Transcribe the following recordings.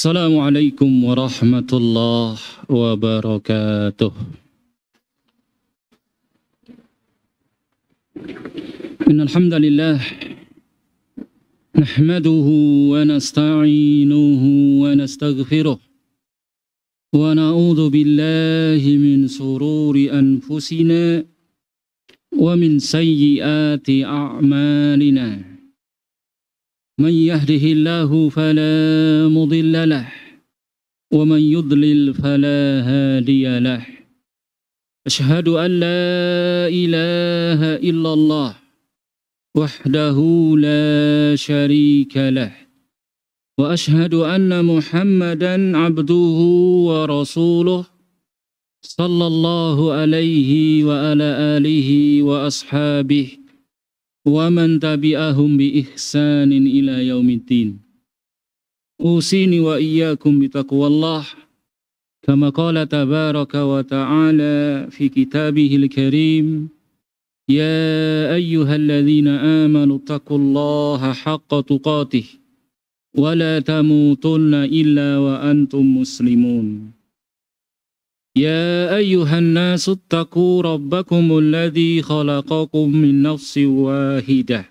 Assalamualaikum warahmatullahi wabarakatuh. Innal hamdalillah nahmaduhu wa nasta'inuhu wa nastaghfiruh wa na'udzu billahi min sururi anfusina wa min sayyiati a'malina. من يهده الله فلا مضل له ومن يضلل فلا هادي له أشهد أن لا إله إلا الله وحده لا شريك له وأشهد أن محمدا عبده ورسوله صلى الله عليه وعلى آله وأصحابه ومن تبعهم بإحسان إلى يوم الدين أوصيني وإياكم بتقوى الله كما قال تبارك وتعالى في كتابه الكريم يا أيها الذين آمنوا اتقوا الله حق تقاته ولا تموتن إلا وأنتم مسلمون يا أيها الناس اتقوا ربكم الذي خلقكم من نفس واحدة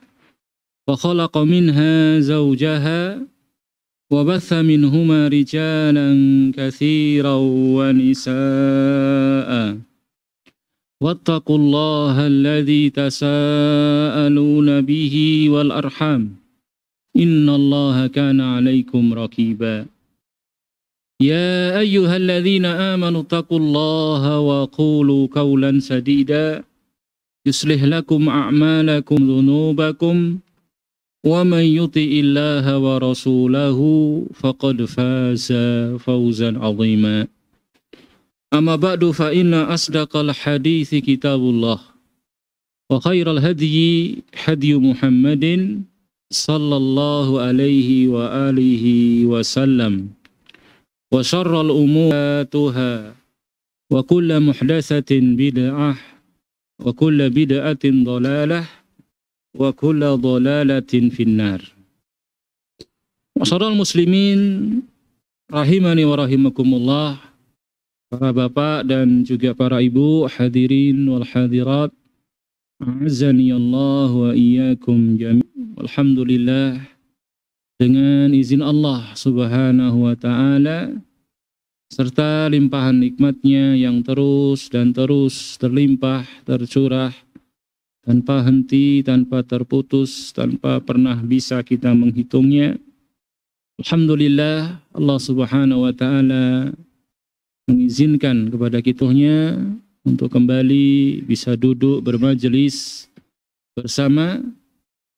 وخلق منها زوجها وبث منهما رجالا كثيرا ونساء واتقوا الله الذي تساءلون به والأرحام إن الله كان عليكم رقيبا يا أيها الذين آمنوا اتقوا الله وقولوا قولا سديدا يصلح لكم أعمالكم ذنوبكم ومن يطع الله ورسوله فقد فاز فوزا عظيما أما بعد فإن أصدق الحديث كتاب الله وخير الهدي هدي محمد صلى الله عليه وآله وسلم وشر الأمور محدثاتها وكل محدثة بدعة وكل بدعة ضلالة وكل ضلالة في النار. Masyarul muslimin rahimani wa rahimakumullah, para bapak dan juga para ibu, hadirin wal hadirat, a'azzani Allah wa iyyakum jami'an. Alhamdulillah, dengan izin Allah subhanahu wa ta'ala serta limpahan nikmatnya yang terus dan terus terlimpah, tercurah tanpa henti, tanpa terputus, tanpa pernah bisa kita menghitungnya. Alhamdulillah, Allah subhanahu wa ta'ala mengizinkan kepada kitanya untuk kembali bisa duduk bermajelis bersama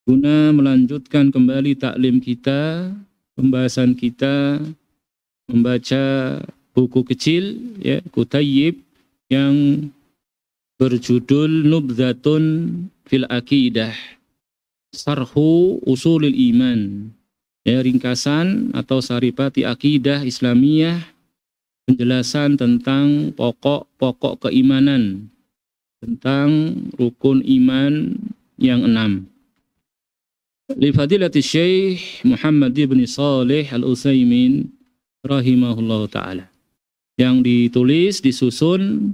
guna melanjutkan kembali taklim kita, pembahasan kita, membaca buku kecil, ya, Kutayyib, yang berjudul Nubdhatun fil Aqidah, Sarhu Usulil Iman, ya, ringkasan atau saripati akidah Islamiyah, penjelasan tentang pokok-pokok keimanan, tentang rukun iman yang 6. Li fadilati Syekh Muhammad ibn Shalih Al-Utsaimin rahimahullahu ta'ala, yang ditulis, disusun,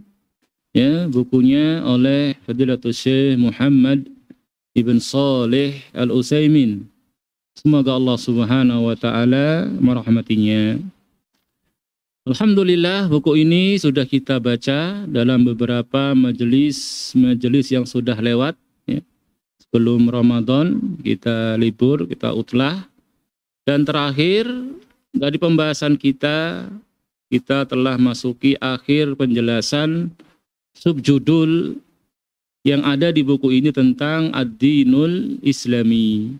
ya, bukunya oleh fadilatul Syekh Muhammad ibn Shalih Al-Utsaimin. Semoga Allah subhanahu wa ta'ala merahmatinya. Alhamdulillah, buku ini sudah kita baca dalam beberapa majelis yang sudah lewat, ya. Sebelum Ramadan kita libur, kita utlah, dan terakhir dari pembahasan kita telah masuki akhir penjelasan subjudul yang ada di buku ini tentang Ad-Dinul Islami,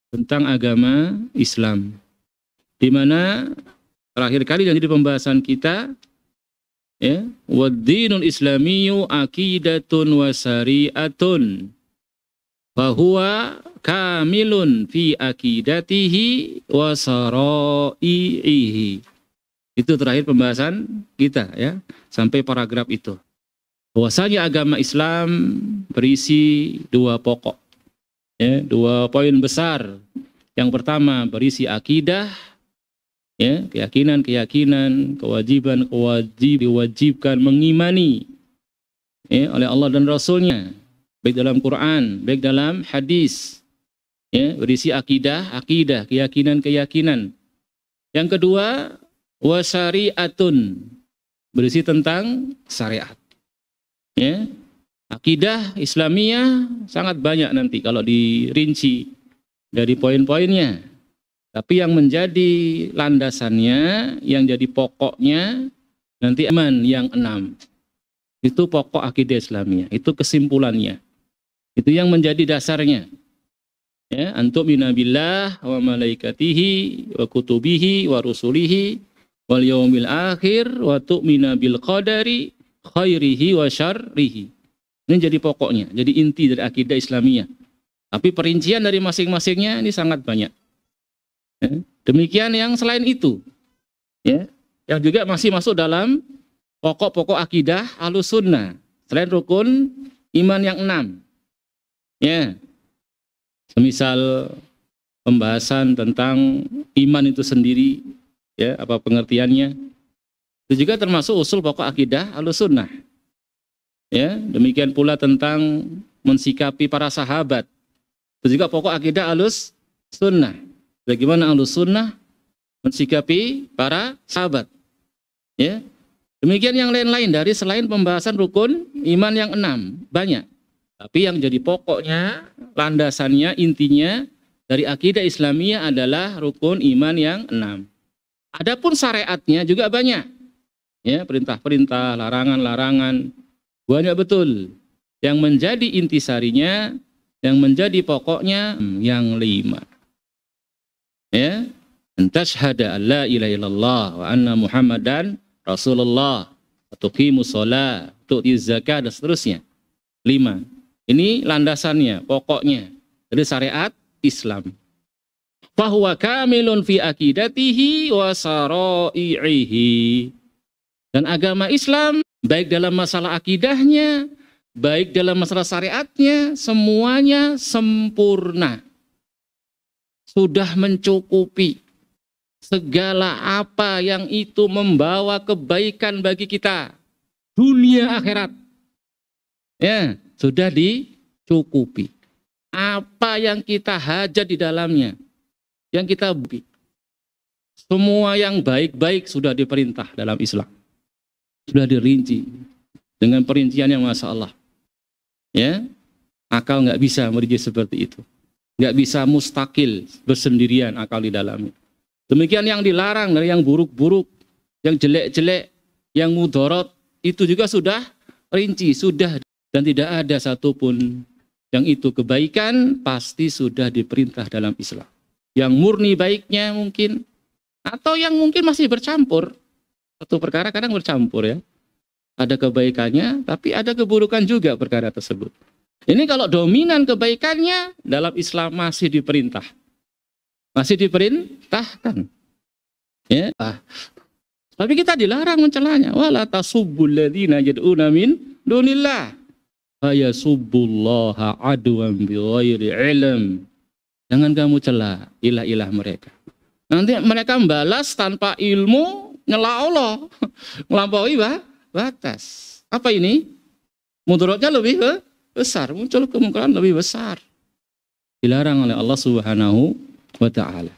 tentang agama Islam, di mana terakhir kali yang jadi pembahasan kita, ya, Wad-Dinul Islamiyyu aqidatun wa syari'atun fahuwa kamilun fi aqidatihi wa sara'ihi. Itu terakhir pembahasan kita, ya, sampai paragraf itu. Bahwasanya agama Islam berisi 2 pokok, ya, 2 poin besar. Yang pertama berisi akidah, Ya, keyakinan-keyakinan, diwajibkan mengimani ya, oleh Allah dan Rasulnya, baik dalam Quran, baik dalam hadis. Ya, berisi akidah, keyakinan-keyakinan. Yang kedua, wasyari'atun, berisi tentang syariat. Ya, akidah Islamiyah sangat banyak nanti kalau dirinci dari poin-poinnya. Tapi yang menjadi landasannya, yang jadi pokoknya, nanti iman yang 6. Itu pokok akidah Islamiyah, itu kesimpulannya. Itu yang menjadi dasarnya. Ya, antu'mina billah wa malaikatihi wa kutubihi wa rusulihi wal yaumil akhir wa tu'mina bil qadari khairihi wa syarrihi. Ini jadi pokoknya, jadi inti dari akidah Islamiyah. Tapi perincian dari masing-masingnya ini sangat banyak. Ya, demikian yang selain itu, ya, yang juga masih masuk dalam pokok-pokok akidah Ahlussunnah, selain rukun iman yang 6. Ya, semisal pembahasan tentang iman itu sendiri, ya, apa pengertiannya, itu juga termasuk usul pokok akidah Ahlussunnah. Ya, demikian pula tentang mensikapi para sahabat, itu juga pokok akidah Ahlussunnah. Bagaimana Ahlussunnah mensikapi para sahabat. Ya. Demikian yang lain-lain dari selain pembahasan rukun iman yang 6. Banyak. Tapi yang jadi pokoknya, landasannya, intinya dari akidah Islamiyah adalah rukun iman yang 6. Adapun syariatnya juga banyak. Ya, perintah-perintah, larangan-larangan. Banyak betul. Yang menjadi intisarinya, yang menjadi pokoknya yang 5. Ya, antashhada an la ilaha illallah wa anna muhammadan rasulullah, tuqimus shalah, tu'tiz zakat, dan seterusnya. 5. Ini landasannya, pokoknya dari syariat Islam. Fahuwa kamilun fi akidatihi wa sarai'ihi. Dan agama Islam baik dalam masalah akidahnya, baik dalam masalah syariatnya, semuanya sempurna. Sudah mencukupi segala apa yang itu membawa kebaikan bagi kita, dunia akhirat. Ya, sudah dicukupi. Apa yang kita hajat di dalamnya, yang kita buat, semua yang baik-baik sudah diperintah dalam Islam. Sudah dirinci dengan perincian yang Masya Allah. Ya, akal nggak bisa merinci seperti itu. Nggak bisa mustakil bersendirian akal di dalamnya. Demikian yang dilarang dari yang buruk-buruk, yang jelek-jelek, yang mudorot, itu juga sudah rinci, sudah, dan tidak ada satupun yang itu kebaikan pasti sudah diperintah dalam Islam. Yang murni baiknya mungkin, atau yang mungkin masih bercampur. Satu perkara kadang bercampur ya. Ada kebaikannya, tapi ada keburukan juga perkara tersebut. Ini kalau dominan kebaikannya dalam Islam masih diperintah. Masih diperintahkan. Ya. Tapi kita dilarang mencelanya. Wala tasubbul ladzina yad'una min dunillah fayasubbullaha adwan bighairi ilm. Jangan kamu cela ilah-ilah mereka. Nanti mereka membalas tanpa ilmu, nyela Allah. Melampaui batas. Apa ini? Mudaratnya lebih besar, muncul kemungkaran lebih besar. Dilarang oleh Allah Subhanahu wa ta'ala.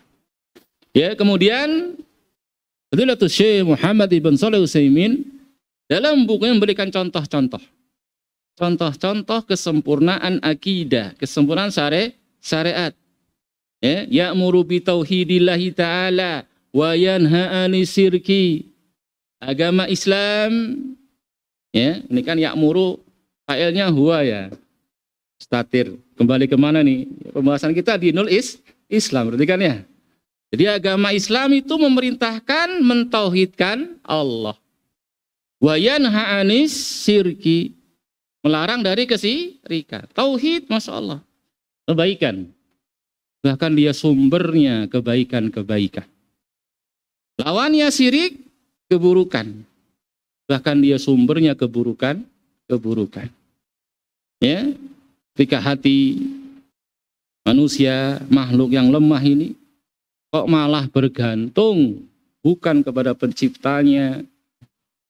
Ya, kemudian Fadilatul Syekh Muhammad ibn Shalih Utsaimin dalam bukunya memberikan contoh-contoh. Contoh-contoh kesempurnaan akidah, kesempurnaan syariat. Ya, ya'muru bi tauhidillahi ta'ala wa yanha 'anil syirki. Agama Islam, ya, ini kan ya'muru, failnya huwa ya. Statir. Kembali kemana nih? Pembahasan kita di nul Islam, berarti kan ya. Jadi agama Islam itu memerintahkan mentauhidkan Allah. Wa yanha 'anis syirki, melarang dari kesyirikan. Tauhid, Masya Allah, kebaikan. Bahkan dia sumbernya kebaikan-kebaikan. Lawannya syirik, keburukan. Bahkan dia sumbernya keburukan. Ya, ketika hati manusia, makhluk yang lemah ini kok malah bergantung bukan kepada penciptanya,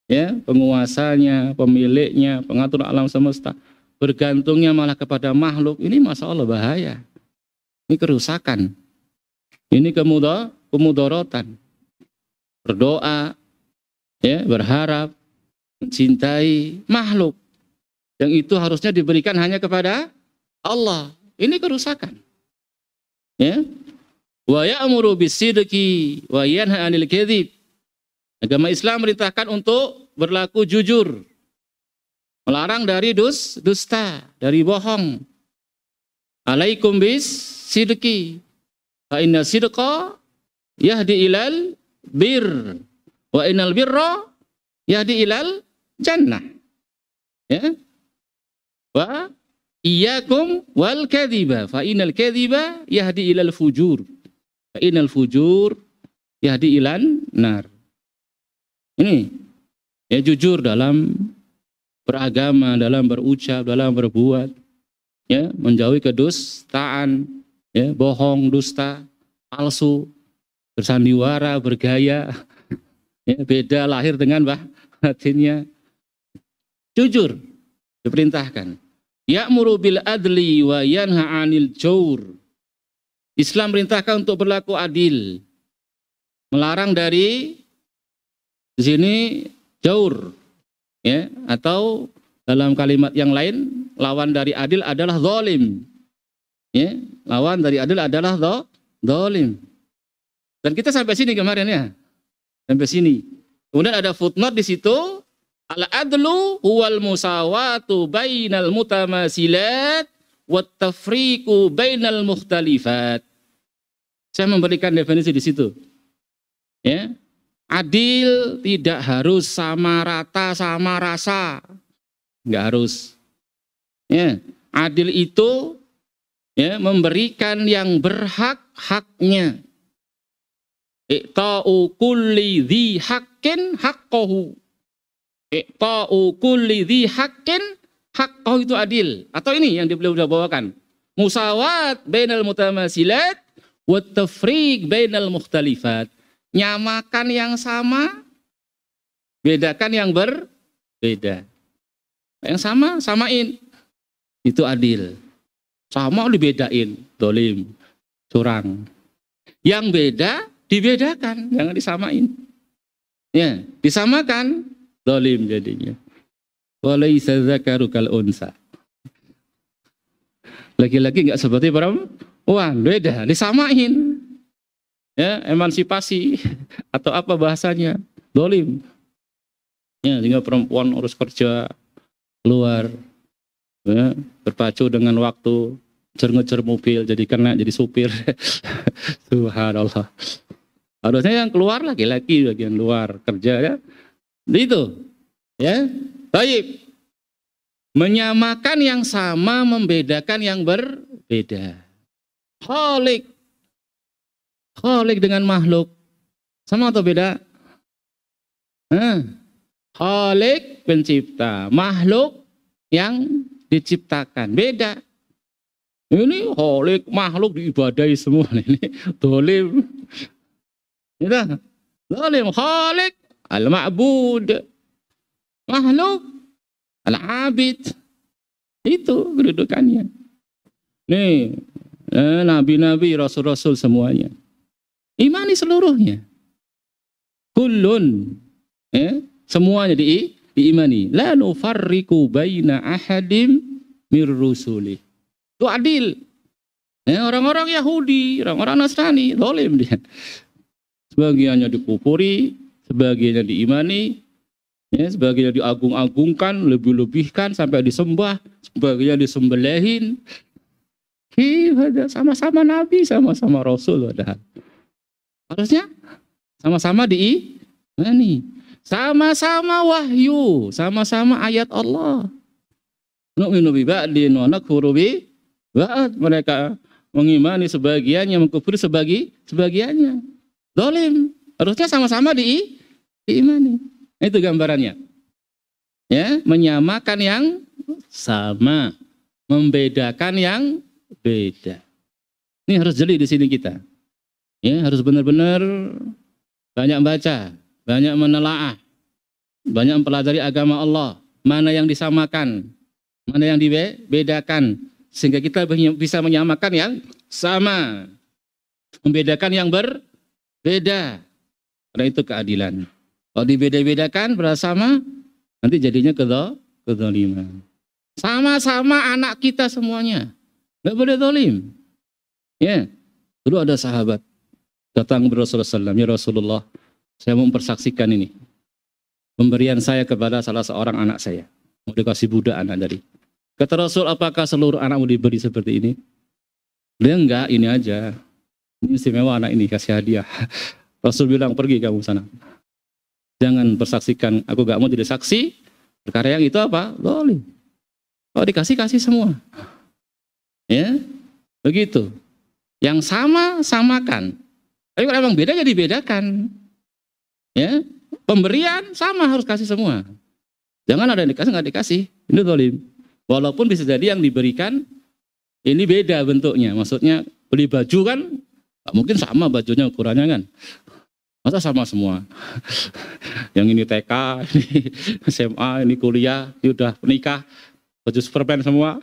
ya, penguasanya, pemiliknya, pengatur alam semesta. Bergantungnya malah kepada makhluk. Ini masya Allah bahaya. Ini kerusakan. Ini kemudorotan. Berdoa, ya, berharap, mencintai makhluk. Yang itu harusnya diberikan hanya kepada Allah. Ini kerusakan. Ya. Wa ya'muru bis-sidqi wa yanha 'anil kadzib. Agama Islam merintahkan untuk berlaku jujur. Melarang dari dusta, dari bohong. Alaikum bis-sidqi. Fa inna sidqa yahdi ilal bir. Wa innal birra yahdi ilal jannah. Ya. Wa iyyakum wal kadhiba fa innal kadhiba yahdi ilal fujur. Fa innal fujur yahdi ilan nar. Ini ya, jujur dalam beragama, dalam berucap, dalam berbuat, ya, menjauhi kedustaan, ya, bohong, dusta, palsu, bersandiwara, bergaya, ya, beda lahir dengan batinnya. Jujur diperintahkan. Ya'muru bil adli wa yanha 'anil jawr. Islam merintahkan untuk berlaku adil. Melarang dari di sini jawr, ya, atau dalam kalimat yang lain lawan dari adil adalah zalim. Ya, lawan dari adil adalah zalim. Dan kita sampai sini kemarin, ya. Sampai sini. Kemudian ada footnote di situ, al-adlu huwal musawatu bainal mutamasilat wat tafriqu bainal mukhtalifat. Saya memberikan definisi di situ. Ya. Adil tidak harus sama rata, sama rasa. Enggak harus. Ya, adil itu, ya, memberikan yang berhak haknya. Iqta'u kulli dhi haqqin haqqahu. Iqta'u kulli dhi haqqin haqqahu, itu adil. Atau ini yang beliau sudah bawakan. Musawat bainal mutamasilat wa tafriq bainal mukhtalifat. Nyamakan yang sama, bedakan yang berbeda. Yang sama, samain. Itu adil. Sama dibedain, dolim, curang. Yang beda, dibedakan, jangan disamain. Ya, disamakan, dolim jadinya. Walaysa dzakaru kal unsa. Laki-laki enggak seperti perempuan, beda, disamain. Ya, emansipasi atau apa bahasanya, dolim. Ya, sehingga perempuan harus kerja luar, ya, berpacu dengan waktu, ngejar mobil, jadi kena jadi supir. Subhanallah. Harusnya yang keluar laki-laki, bagian luar kerja, ya. Itu, ya. Baik. Menyamakan yang sama, membedakan yang berbeda. Khalik dengan makhluk sama atau beda? Khalik pencipta, makhluk yang diciptakan, beda. Ini khalik, makhluk diibadahi semua, ini dolim. Itu dolim. Khalik al-ma'bud, makhluk al-abid. Itu kedudukannya. Nih, nabi-nabi, rasul-rasul semuanya. Imani seluruhnya. Kullun, ya, semuanya diimani. La nufarriqu baina ahadim mir rusuli. Itu adil. Ya, orang-orang Yahudi, orang-orang Nasrani, zalim dia. Sebagiannya dikufuri, sebagiannya diimani, ya, sebagiannya diagung-agungkan, lebih-lebihkan sampai disembah, sebagiannya disembelihin. Sama-sama nabi, sama-sama rasul padahal. Harusnya sama-sama diimani, sama-sama wahyu, sama-sama ayat Allah. Nu'minu bi ba'din wa nakfuru bi ba'd. Mereka mengimani sebagiannya, mengkufuri sebagiannya. Zalim. Harusnya sama-sama diimani. Itu gambarannya. Ya, menyamakan yang sama, membedakan yang beda. Ini harus jeli di sini kita. Ya, harus benar-benar banyak baca, banyak menelaah, banyak mempelajari agama Allah, mana yang disamakan, mana yang dibedakan, sehingga kita bisa menyamakan yang sama, membedakan yang berbeda. Karena itu keadilan. Kalau dibeda-bedakan bersama, nanti jadinya kezaliman. Sama-sama anak kita semuanya, nggak boleh zalim. Ya, dulu ada sahabat datang kepada Rasulullah SAW, ya Rasulullah, saya mau mempersaksikan ini, pemberian saya kepada salah seorang anak saya, mau dikasih budak anak dari. Kata Rasul, apakah seluruh anak mau diberi seperti ini? Dia enggak, ini aja, ini istimewa anak ini, kasih hadiah. Rasul bilang, pergi kamu sana, jangan persaksikan, aku gak mau jadi saksi perkara yang itu apa? Zalim. Kalau dikasih, kasih semua. Ya, begitu. Yang sama, samakan. Tapi kalau memang beda, ya dibedakan. Ya, pemberian sama, harus kasih semua. Jangan ada yang dikasih, nggak dikasih. Ini zalim. Walaupun bisa jadi yang diberikan, ini beda bentuknya. Maksudnya, beli baju kan, nggak mungkin sama bajunya, ukurannya kan. Masa sama semua? Yang ini TK, ini SMA, ini kuliah, ini udah menikah. Baju Superman semua.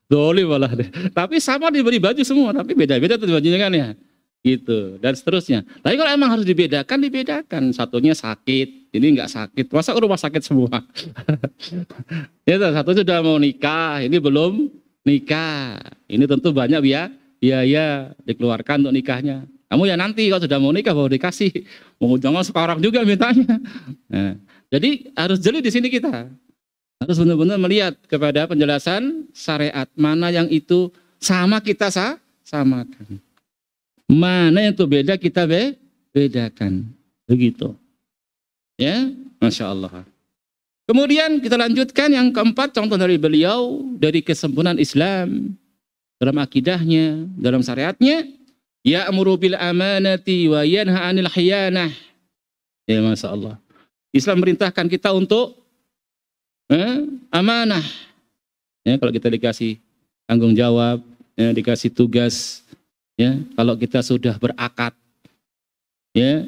Zalim malah deh. Tapi sama diberi baju semua, tapi beda-beda tuh bajunya kan ya. Gitu, dan seterusnya. Tapi kalau emang harus dibedakan, dibedakan. Satunya sakit, ini enggak sakit. Masa rumah sakit semua? Ya, satu sudah mau nikah, ini belum nikah. Ini tentu banyak biaya dikeluarkan untuk nikahnya. Kamu ya nanti kalau sudah mau nikah baru dikasih. Mau jangan sekarang juga mintanya. Nah, jadi harus jeli di sini kita. Harus benar-benar melihat kepada penjelasan syariat. Mana yang itu sama kita samakan. Mana yang itu beda kita bedakan. Begitu. Ya, Masya Allah. Kemudian kita lanjutkan yang keempat, contoh dari beliau, dari kesempurnaan Islam. Dalam akidahnya, dalam syariatnya. Ya'muru bil amanati wa yanha 'anil khiyanah. Ya, Masya Allah. Islam merintahkan kita untuk amanah. Ya, kalau kita dikasih tanggung jawab, ya, dikasih tugas, ya, kalau kita sudah berakad, ya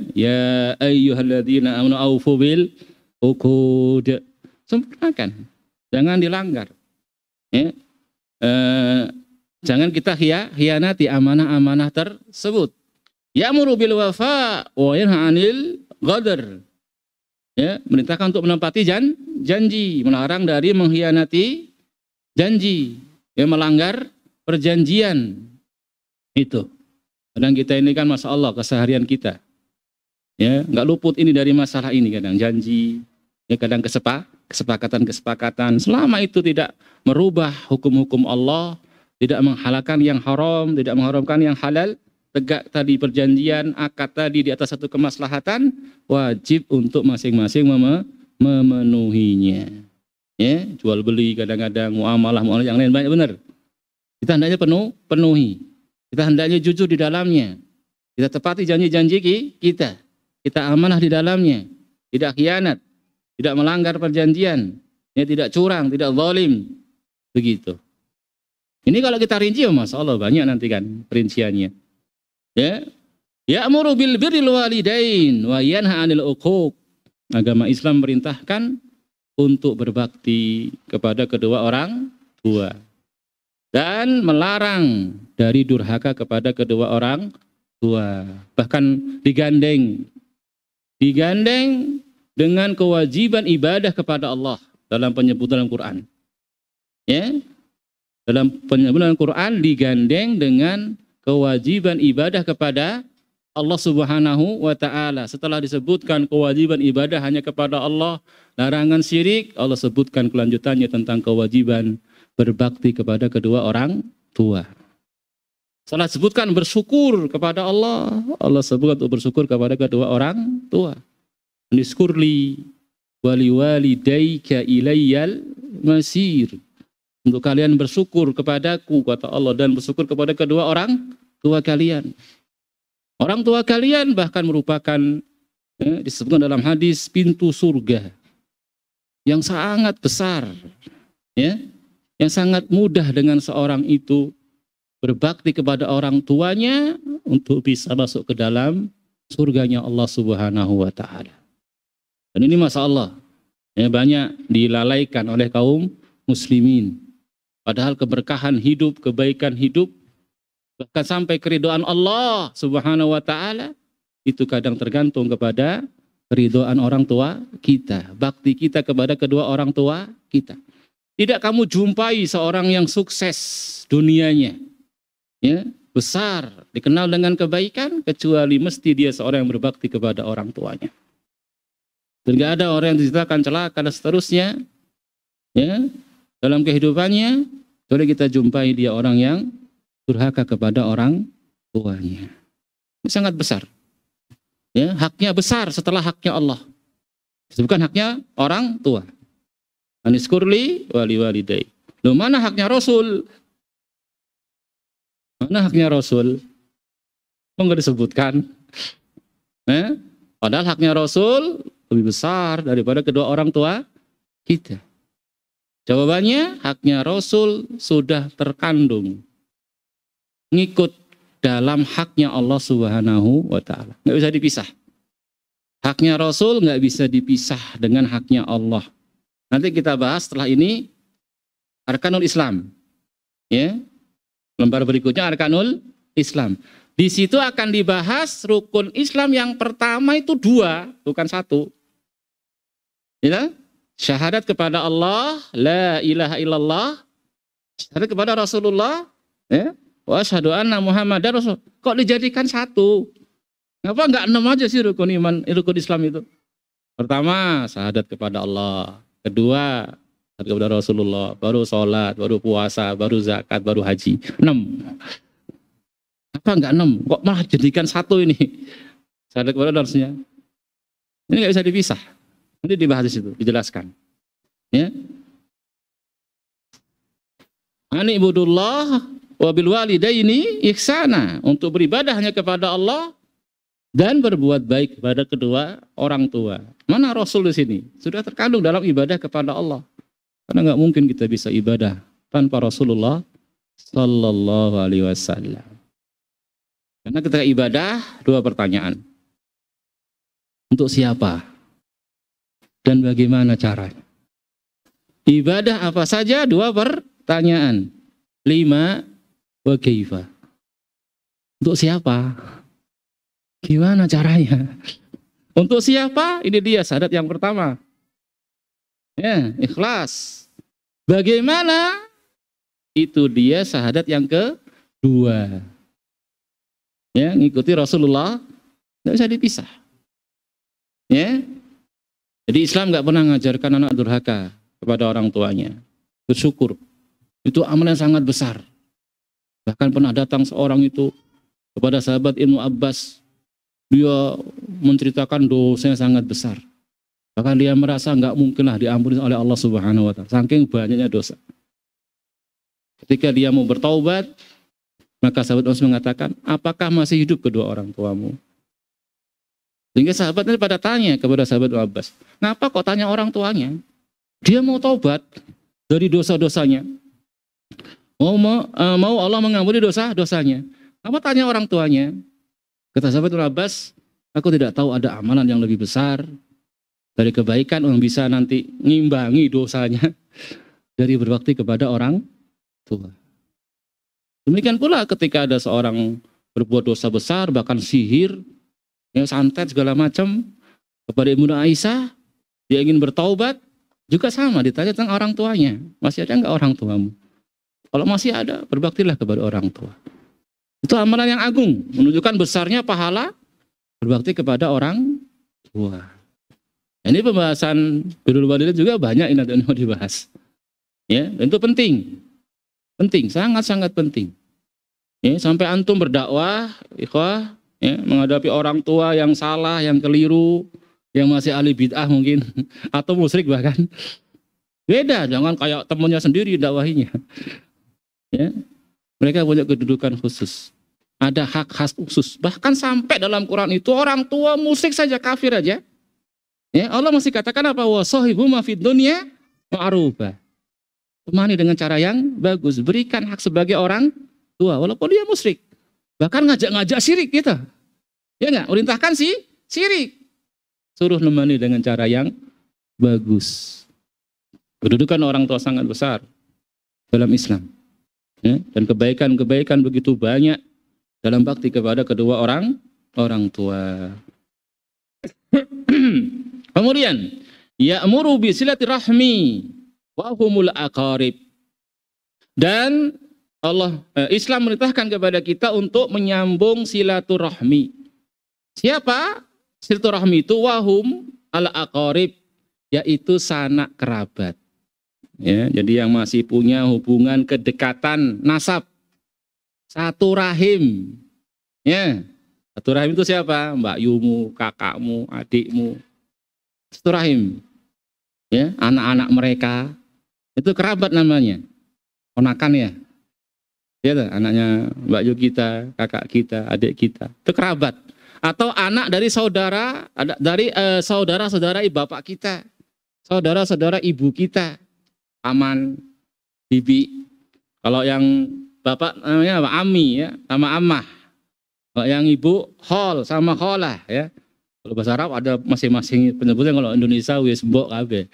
ayyuhalladzina amanu aufu bil uqud, sempurnakan, jangan dilanggar. Ya, jangan kita khianati amanah-amanah tersebut. Ya'muru bil wafa wa yanha 'anil ghadar. Ya, merintahkan untuk menepati janji, melarang dari mengkhianati janji, ya, melanggar perjanjian. Itu. Kadang kita ini kan Masya Allah keseharian kita. Ya, nggak luput ini dari masalah ini, kadang janji, ya, kadang kesepakatan. Selama itu tidak merubah hukum-hukum Allah, tidak menghalalkan yang haram, tidak mengharamkan yang halal, tegak tadi perjanjian, akad tadi di atas satu kemaslahatan, wajib untuk masing-masing memenuhinya. Ya, jual beli kadang-kadang, muamalah yang lain banyak benar. Kita hendaknya penuhi. Kita hendaknya jujur di dalamnya. Kita tepati janji-janji kita. Kita amanah di dalamnya. Tidak khianat, tidak melanggar perjanjian, ya, tidak curang, tidak zalim. Begitu. Ini kalau kita rinci, ya Masya Allah banyak nanti kan perinciannya. Ya, ya'muru bil birril walidain wa yanha 'anil uquq. Agama Islam merintahkan untuk berbakti kepada kedua orang tua dan melarang dari durhaka kepada kedua orang tua. Bahkan digandeng dengan kewajiban ibadah kepada Allah dalam penyebutan Al-Quran. Ya, dalam penyebutan Al-Quran digandeng dengan kewajiban ibadah kepada Allah Subhanahu wa Ta'ala. Setelah disebutkan kewajiban ibadah hanya kepada Allah, larangan syirik, Allah sebutkan kelanjutannya tentang kewajiban berbakti kepada kedua orang tua. Setelah disebutkan bersyukur kepada Allah, Allah sebutkan untuk bersyukur kepada kedua orang tua. Niskurli wali walidayka ilayyal masir. Untuk kalian bersyukur kepadaku, kata Allah, dan bersyukur kepada kedua orang tua kalian. Orang tua kalian bahkan merupakan, disebutkan dalam hadis, pintu surga yang sangat besar, ya, yang sangat mudah dengan seorang itu berbakti kepada orang tuanya untuk bisa masuk ke dalam surganya Allah Subhanahu wa taala. Dan ini masalah ya, banyak dilalaikan oleh kaum muslimin. Padahal keberkahan hidup, kebaikan hidup, bahkan sampai keridhaan Allah Subhanahu wa taala itu kadang tergantung kepada keridhaan orang tua kita, bakti kita kepada kedua orang tua kita. Tidak kamu jumpai seorang yang sukses dunianya, ya, besar, dikenal dengan kebaikan, kecuali mesti dia seorang yang berbakti kepada orang tuanya. Dan gak ada orang yang diceritakan celaka dan seterusnya, ya, dalam kehidupannya, boleh kita jumpai dia orang yang durhaka kepada orang tuanya. Ini sangat besar. Ya, haknya besar setelah haknya Allah. Bukan haknya orang tua. Aniskurli wali walidai. Loh, mana haknya Rasul? Mana haknya Rasul? Kok nggak disebutkan? Padahal haknya Rasul lebih besar daripada kedua orang tua kita. Jawabannya, haknya Rasul sudah terkandung, ngikut dalam haknya Allah Subhanahu wa ta'ala. Nggak bisa dipisah. Haknya Rasul nggak bisa dipisah dengan haknya Allah. Nanti kita bahas setelah ini Arkanul Islam. Ya. Lembar berikutnya Arkanul Islam. Di situ akan dibahas rukun Islam yang pertama itu 2, bukan 1. Ya? Syahadat kepada Allah, la ilaha illallah, syahadat kepada Rasulullah, ya? Wa asyhadu anna Muhammadar Rasul. Kok dijadikan 1? Kenapa enggak 6 aja sih rukun iman, rukun Islam itu? Pertama, syahadat kepada Allah. Kedua, syahadat kepada Rasulullah. Baru sholat, baru puasa, baru zakat, baru haji. 6. Apa enggak 6? Kok malah jadikan 1 ini? Syahadat kepada Rasulnya. Ini enggak bisa dipisah. Nanti dibahas di situ, dijelaskan. Ya. Ani ibudullah wa bil walidaini ihsana, untuk beribadah hanya kepada Allah dan berbuat baik kepada kedua orang tua. Mana Rasul di sini? Sudah terkandung dalam ibadah kepada Allah. Karena nggak mungkin kita bisa ibadah tanpa Rasulullah sallallahu alaihi wasallam. Karena ketika ibadah 2 pertanyaan. Untuk siapa? Dan bagaimana caranya? Ibadah apa saja? 2 pertanyaan. 5, wa kaifa. Untuk siapa? Gimana caranya? Untuk siapa? Ini dia syahadat yang pertama. Ya, ikhlas. Bagaimana? Itu dia syahadat yang kedua. Ya, ngikuti Rasulullah, nggak bisa dipisah. Ya. Jadi Islam nggak pernah mengajarkan anak durhaka kepada orang tuanya. Bersyukur. Itu amalan yang sangat besar. Bahkan pernah datang seorang itu kepada sahabat Ibnu Abbas. Dia menceritakan dosanya sangat besar. Bahkan dia merasa nggak mungkinlah diampuni oleh Allah Subhanahu wa ta'ala. Saking banyaknya dosa. Ketika dia mau bertaubat, maka sahabat Abbas mengatakan, apakah masih hidup kedua orang tuamu? Sehingga sahabatnya pada tanya kepada sahabat Abbas, kenapa kok tanya orang tuanya? Dia mau taubat dari dosa-dosanya. Mau Allah mengampuni dosa-dosanya. Apa tanya orang tuanya? Kata sahabat Abbas, aku tidak tahu ada amalan yang lebih besar dari kebaikan yang bisa nanti ngimbangi dosanya dari berbakti kepada orang tua. Demikian pula ketika ada seorang berbuat dosa besar, bahkan sihir, yang santet segala macam kepada Ibnu Aisyah, dia ingin bertaubat, juga sama ditanya tentang orang tuanya. Masih ada enggak orang tuamu? Kalau masih ada, berbaktilah kepada orang tua. Itu amalan yang agung, menunjukkan besarnya pahala berbakti kepada orang tua. Ini pembahasan birrul walidain juga banyak ini nanti mau dibahas. Ya, itu penting. Penting, sangat-sangat penting. Ya, sampai antum berdakwah, ikhwah, ya, menghadapi orang tua yang salah, yang keliru, yang masih ahli bid'ah mungkin, atau musyrik bahkan. Beda, jangan kayak temannya sendiri dakwahinya. Ya, mereka punya kedudukan khusus. Ada hak khas khusus. Bahkan sampai dalam Quran itu orang tua musyrik saja, kafir aja. Ya, Allah masih katakan apa? Wa sahibhuma fid dunya ma'rufa. Temani dengan cara yang bagus. Berikan hak sebagai orang tua, walaupun dia musyrik. Bahkan ngajak-ngajak syirik kita. Ya enggak? Perintahkan syirik. Suruh nemani dengan cara yang bagus. Kedudukan orang tua sangat besar dalam Islam. Ya, dan kebaikan-kebaikan begitu banyak dalam bakti kepada kedua orang tua. Kemudian, ya'muru bi silatirahmi wa humul aqarib. Dan Islam memerintahkan kepada kita untuk menyambung silaturahmi. Siapa? Silaturahmi itu wahum al-aqarib, yaitu sanak kerabat. Ya, jadi yang masih punya hubungan kedekatan nasab, satu rahim. Ya, satu rahim itu siapa? Mbak Yumu, kakakmu, adikmu. Satu rahim. Ya, anak-anak mereka. Itu kerabat namanya. Ponakan ya. Ya, anaknya Mbak Yu kita, kakak kita, adik kita. Itu kerabat. Atau anak dari saudara, saudara-saudara bapak kita. Saudara-saudara ibu kita. Paman, bibi. Kalau yang bapak namanya apa? Ami ya, sama amah. Kalau yang ibu khol sama kholah ya. Kalau bahasa Arab ada masing-masing penyebutan. Kalau Indonesia wis mbok kabeh.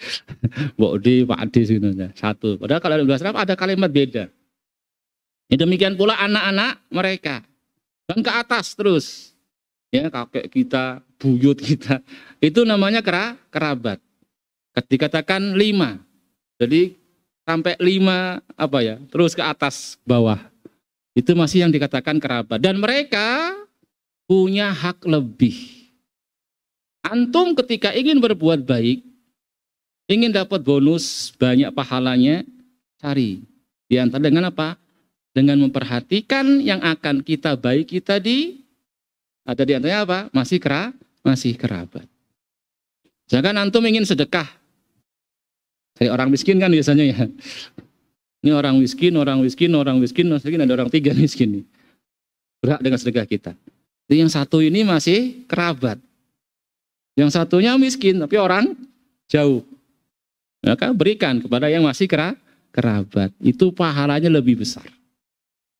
Mbok di, Pak Adi gitu satu. Padahal kalau di bahasa Arab ada kalimat beda. Ya, demikian pula anak-anak mereka. Dan ke atas terus. Ya, kakek kita, buyut kita. Itu namanya kerabat. Dikatakan 5. Jadi sampai 5 apa ya, terus ke atas bawah. Itu masih yang dikatakan kerabat. Dan mereka punya hak lebih. Antum ketika ingin berbuat baik, ingin dapat bonus banyak pahalanya, cari. Di antara dengan apa? Dengan memperhatikan yang akan kita baiki tadi, ada di antaranya apa? Masih kerabat. Jangan antum ingin sedekah. Dari orang miskin kan biasanya ya. Ini orang miskin, ada orang 3 miskin nih. Berhak dengan sedekah kita. Jadi yang satu ini masih kerabat. Yang satunya miskin, tapi orang jauh. Maka berikan kepada yang masih kerabat. Itu pahalanya lebih besar.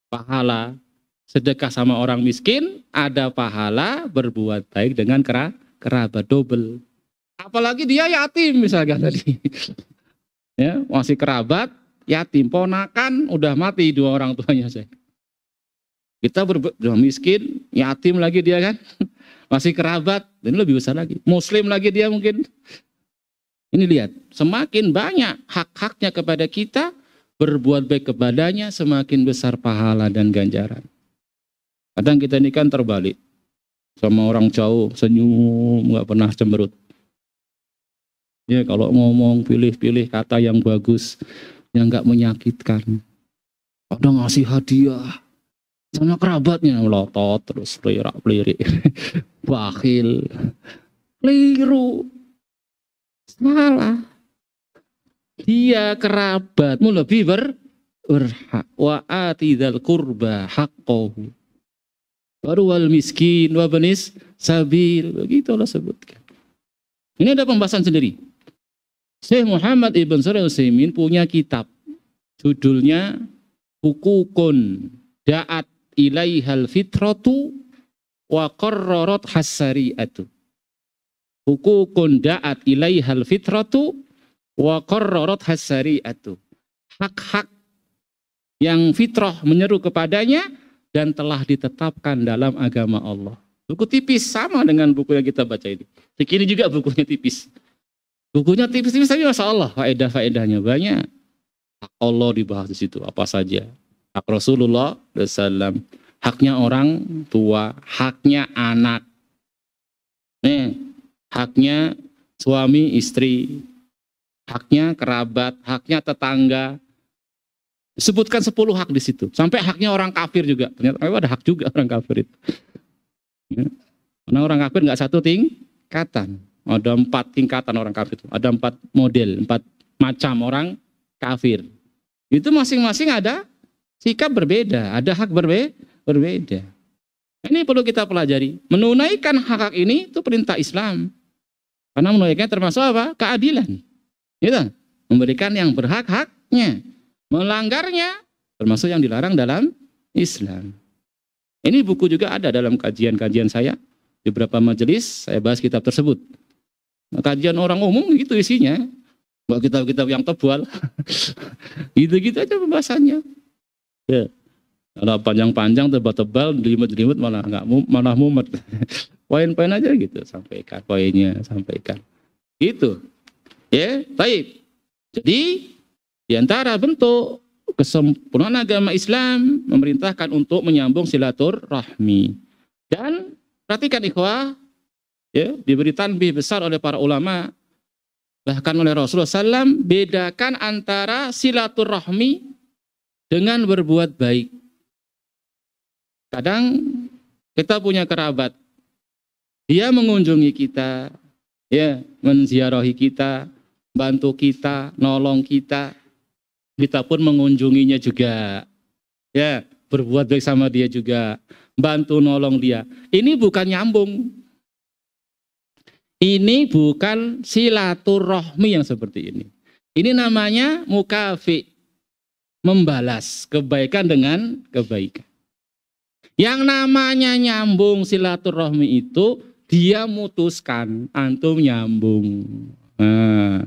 Pahala sedekah sama orang miskin, ada pahala berbuat baik dengan kerabat, double. Apalagi dia yatim misalkan tadi. Ya, masih kerabat, yatim, ponakan udah mati 2 orang tuanya saya. Kita udah miskin, yatim lagi dia kan, masih kerabat, ini lebih besar lagi. Muslim lagi dia mungkin. Ini lihat, semakin banyak hak-haknya kepada kita, berbuat baik kepadanya, semakin besar pahala dan ganjaran. Kadang kita ini kan terbalik, sama orang jauh, senyum, nggak pernah cemberut. Ya, kalau ngomong pilih-pilih kata yang bagus, yang nggak menyakitkan. Ada ngasih hadiah sama kerabatnya, melotot terus pelirik, bakhil, keliru, salah. Dia kerabatmu lebih berhak. Wa atidzal qurba haqqahu. Baru wal miskin wa banis sabil, begitu Allah sebutkan. Ini ada pembahasan sendiri. Syekh Muhammad Ibn Shalih Al-Utsaimin punya kitab judulnya Hukukun Da'at Ilaihal Fitratu wa Qarrarat Hasyari'atu. Hukukun Da'at Ilaihal Fitratu wa Qarrarat Hasyari'atu. Hak-hak yang fitrah menyeru kepadanya dan telah ditetapkan dalam agama Allah. Buku tipis sama dengan buku yang kita baca ini. Segini juga bukunya tipis. Bukunya tipis-tipis tapi Masya Allah faedah-faedahnya banyak. Hak Allah dibahas di situ apa saja. Hak Rasulullah SAW, haknya orang tua, haknya anak, haknya suami istri, haknya kerabat, haknya tetangga. Sebutkan 10 hak di situ. Sampai haknya orang kafir juga. Ternyata ada hak juga orang kafir itu. Ya. Karena orang kafir nggak satu tingkatan. Ada 4 tingkatan orang kafir itu. Ada 4 model, 4 macam orang kafir. Itu masing-masing ada sikap berbeda, ada hak berbeda. Ini perlu kita pelajari. Menunaikan hak-hak ini itu perintah Islam. Karena menunaikan termasuk apa? Keadilan. Gitu. Memberikan yang berhak-haknya. Melanggarnya termasuk yang dilarang dalam Islam. Ini buku juga ada dalam kajian-kajian saya. Di beberapa majelis saya bahas kitab tersebut. Kajian orang umum gitu isinya. Buat kitab-kitab yang tebal. Gitu-gitu aja pembahasannya. Ya. Kalau panjang-panjang, tebal-tebal, dilimut-limut malah mumet. Poin-poin aja gitu, sampaikan poinnya, sampaikan. Gitu. Ya, baik. Jadi di antara bentuk kesempurnaan agama Islam memerintahkan untuk menyambung silaturahmi. Dan perhatikan ikhwah, ya, diberi tanbih besar oleh para ulama, bahkan oleh Rasulullah SAW, bedakan antara silaturahmi dengan berbuat baik. Kadang kita punya kerabat, dia mengunjungi kita, ya, menziarahi kita, bantu kita, nolong kita. Kita pun mengunjunginya juga, ya, berbuat baik sama dia juga, bantu nolong dia. Ini bukan nyambung. Ini bukan silaturahmi yang seperti ini. Ini namanya mukafi, membalas kebaikan dengan kebaikan. Yang namanya nyambung silaturahmi itu dia mutuskan, antum nyambung. Nah,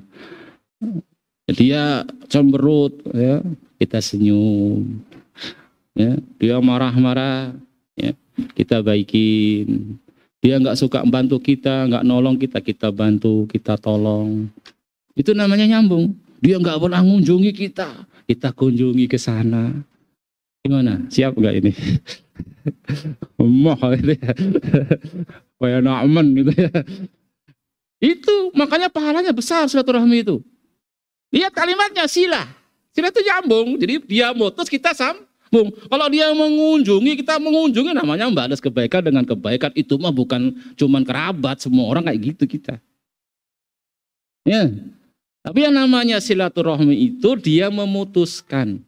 dia cemberut, ya, kita senyum. Ya, dia marah-marah, ya, kita baikin. Dia nggak suka bantu kita, nggak nolong kita, kita bantu, kita tolong. Itu namanya nyambung. Dia nggak pernah mengunjungi kita, kita kunjungi ke sana. Gimana? Siap nggak ini? Moh gitu ya. Kayak Na'man gitu ya. Itu makanya pahalanya besar silaturahmi itu. Lihat kalimatnya sila. Sila itu nyambung. Jadi dia mutus, kita sambung. Kalau dia mengunjungi, kita mengunjungi, namanya membalas kebaikan dengan kebaikan. Itu mah bukan cuman kerabat, semua orang kayak gitu kita. Ya. Tapi yang namanya silaturahmi itu dia memutuskan.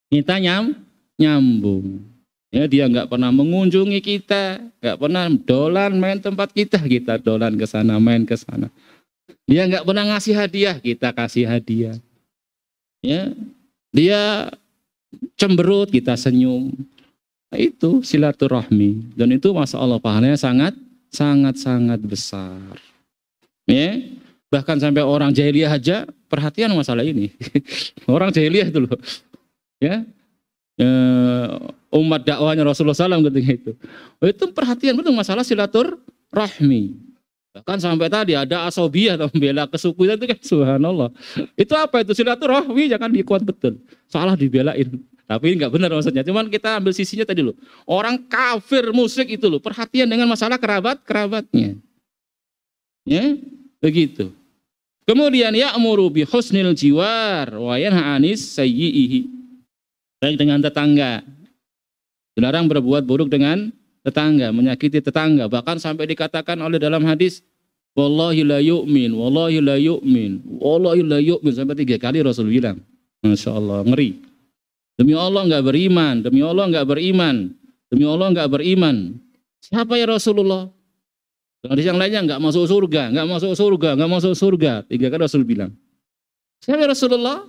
Kita nyambung. Ya, dia nggak pernah mengunjungi kita, nggak pernah dolan main tempat kita dolan ke sana, main ke sana. Dia nggak pernah ngasih hadiah, kita kasih hadiah. Ya, dia cemberut, kita senyum. Nah, itu silaturahmi, dan itu masya Allah pahalanya sangat besar. Ya, bahkan sampai orang jahiliyah aja perhatian masalah ini. Orang jahiliyah itu loh, ya. Umat dakwahnya Rasulullah SAW ketika itu perhatian betul masalah silaturahmi. Bahkan sampai tadi ada asobiyah atau membela kesukuan itu kan subhanallah. Itu apa itu silaturahmi, jangan dikuat betul. Salah dibelain. Tapi nggak benar maksudnya. Cuman kita ambil sisinya tadi loh. Orang kafir musyrik itu loh perhatian dengan masalah kerabatnya. Ya, begitu. Kemudian ya'muru bi husnil jiwar wa yanha 'anis sayyi'ihi. Baik dengan tetangga. Dilarang berbuat buruk dengan tetangga, menyakiti tetangga. Bahkan sampai dikatakan oleh dalam hadis, wallahi la yu'min, wallahi la yu'min, wallahi la yu'min. Sampai 3 kali Rasul bilang. Masya Allah, ngeri. Demi Allah enggak beriman, demi Allah enggak beriman, demi Allah enggak beriman. Siapa ya Rasulullah? Hadis yang lainnya enggak masuk surga, enggak masuk surga, enggak masuk surga. 3 kali Rasul bilang. Siapa ya Rasulullah?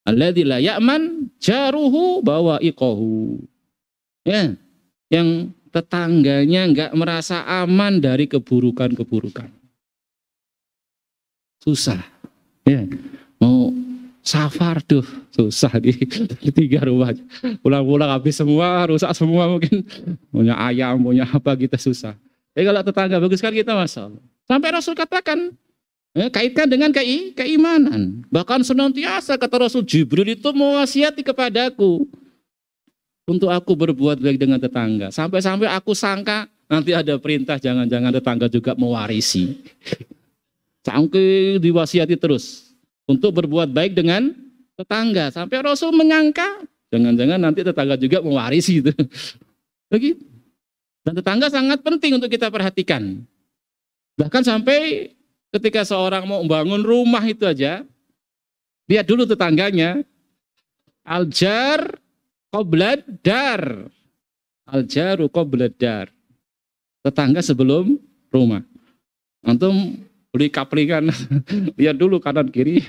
Alladzi la ya'man jaruhu bawa'iqahu. Ya, yang tetangganya enggak merasa aman dari keburukan-keburukan. Susah. Ya, mau safar tuh susah di 3 rumah. Pulang-pulang habis semua, rusak semua mungkin. Punya ayam, punya apa kita susah. Kalau tetangga bagus kan kita masalah. Sampai Rasul katakan, kaitkan dengan keimanan. Bahkan senantiasa kata Rasul, Jibril itu mewasiati kepadaku untuk aku berbuat baik dengan tetangga. Sampai-sampai aku sangka nanti ada perintah jangan-jangan tetangga juga mewarisi. Sampai diwasiati terus untuk berbuat baik dengan tetangga. Sampai Rasul menyangka jangan-jangan nanti tetangga juga mewarisi itu. Begitu. Dan tetangga sangat penting untuk kita perhatikan. Bahkan sampai ketika seorang mau membangun rumah itu aja, lihat dulu tetangganya. Al-jar qoblad dar. Al-jaru qoblad dar. Tetangga sebelum rumah. Antum beli kaplingan, lihat dulu kanan kiri.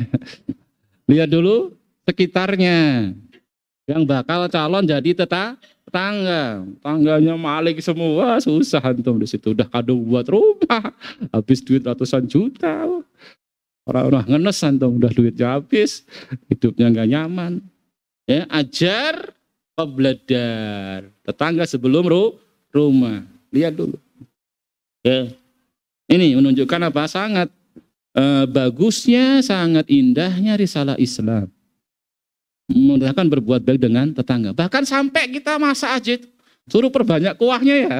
Lihat dulu sekitarnya. Yang bakal calon jadi tetangga. Tangganya maling semua, susah antum di situ. Udah kadung buat rumah, habis duit ratusan juta. Orang-orang ngenes antum, udah duitnya habis, hidupnya nggak nyaman. Ya, ajar pebledar. Tetangga sebelum rumah. Lihat dulu. Ya. Ini menunjukkan apa? Sangat bagusnya, sangat indahnya risalah Islam. Memudahkan berbuat baik dengan tetangga. Bahkan sampai kita masak aja, suruh perbanyak kuahnya ya.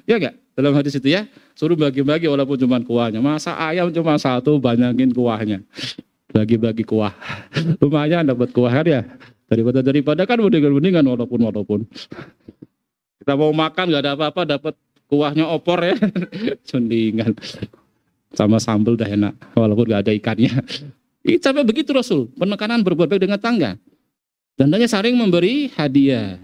Ya enggak? Dalam hadis itu ya, suruh bagi-bagi walaupun cuma kuahnya. Masak ayam cuma satu, banyakin kuahnya. Bagi-bagi kuah. Lumayan dapat kuah kan ya. Daripada kan mendingan walaupun. Kita mau makan nggak ada apa-apa, dapat kuahnya opor ya. Mendingan. Sama sambal dah enak, walaupun nggak ada ikannya. Sampai begitu Rasul, penekanan berbuat baik dengan tangga. Dan hanya saling memberi hadiah.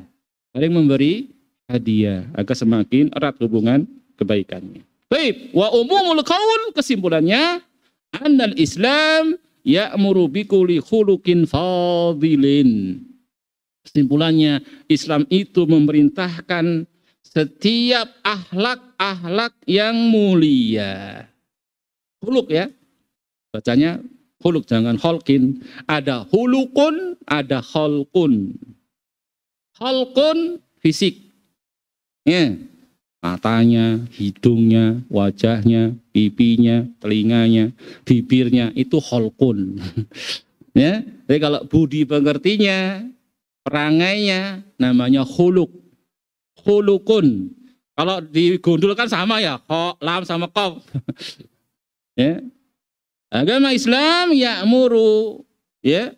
Saling memberi hadiah agar semakin erat hubungan kebaikannya. Baik, wa umumul qaul, kesimpulannya annal Islam ya'muru bi kulli khuluqin fadilin. Kesimpulannya, Islam itu memerintahkan setiap akhlak-akhlak yang mulia. Huluk ya, bacanya huluk, jangan holkin. Ada hulukun, ada holkun. Holkun fisik, ya, matanya, hidungnya, wajahnya, pipinya, telinganya, bibirnya, itu holkun. Ya, jadi kalau budi pengertinya, perangainya, namanya huluk. Hulukun. Kalau digundul kan sama ya, ho, lam sama qaf. Ya. Agama Islam ya'muru ya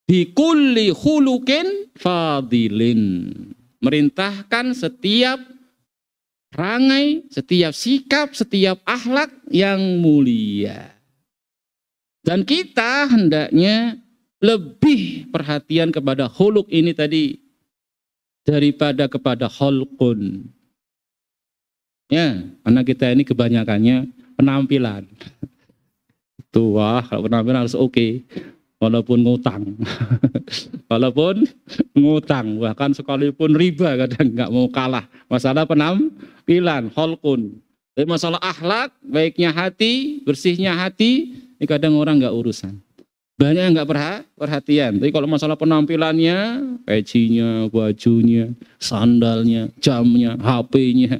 bikulli khuluqin fadilin. Merintahkan setiap perangai, setiap sikap, setiap akhlak yang mulia. Dan kita hendaknya lebih perhatian kepada khuluq ini tadi daripada kepada kholqun. Ya, karena kita ini kebanyakannya penampilan. Wah, kalau penampilan harus oke. Walaupun ngutang. Walaupun ngutang. Bahkan sekalipun riba kadang nggak mau kalah. Masalah penampilan, holkun. Tapi masalah akhlak, baiknya hati, bersihnya hati, ini kadang orang nggak urusan. Banyak yang nggak perhatian. Tapi kalau masalah penampilannya, pecinya, bajunya, sandalnya, jamnya, HP-nya,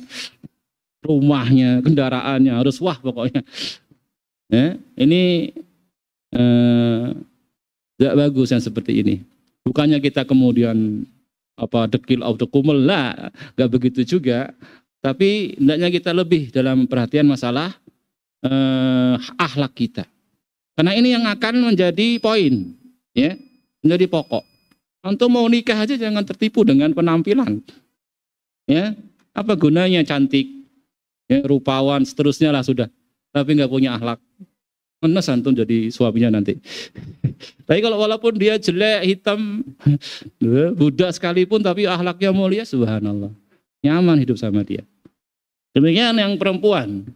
rumahnya, kendaraannya harus wah pokoknya. Ya, ini tidak bagus yang seperti ini. Bukannya kita kemudian dekil atau kumel lah, nggak begitu juga. Tapi hendaknya kita lebih dalam perhatian masalah akhlak kita. Karena ini yang akan menjadi poin, ya, menjadi pokok. Untuk mau nikah aja jangan tertipu dengan penampilan. Ya, apa gunanya cantik? Ya, rupawan, seterusnya lah sudah, tapi nggak punya akhlak, menes antum jadi suaminya nanti. Tapi kalau walaupun dia jelek, hitam, budak sekalipun, tapi akhlaknya mulia, subhanallah, nyaman hidup sama dia. Demikian yang perempuan,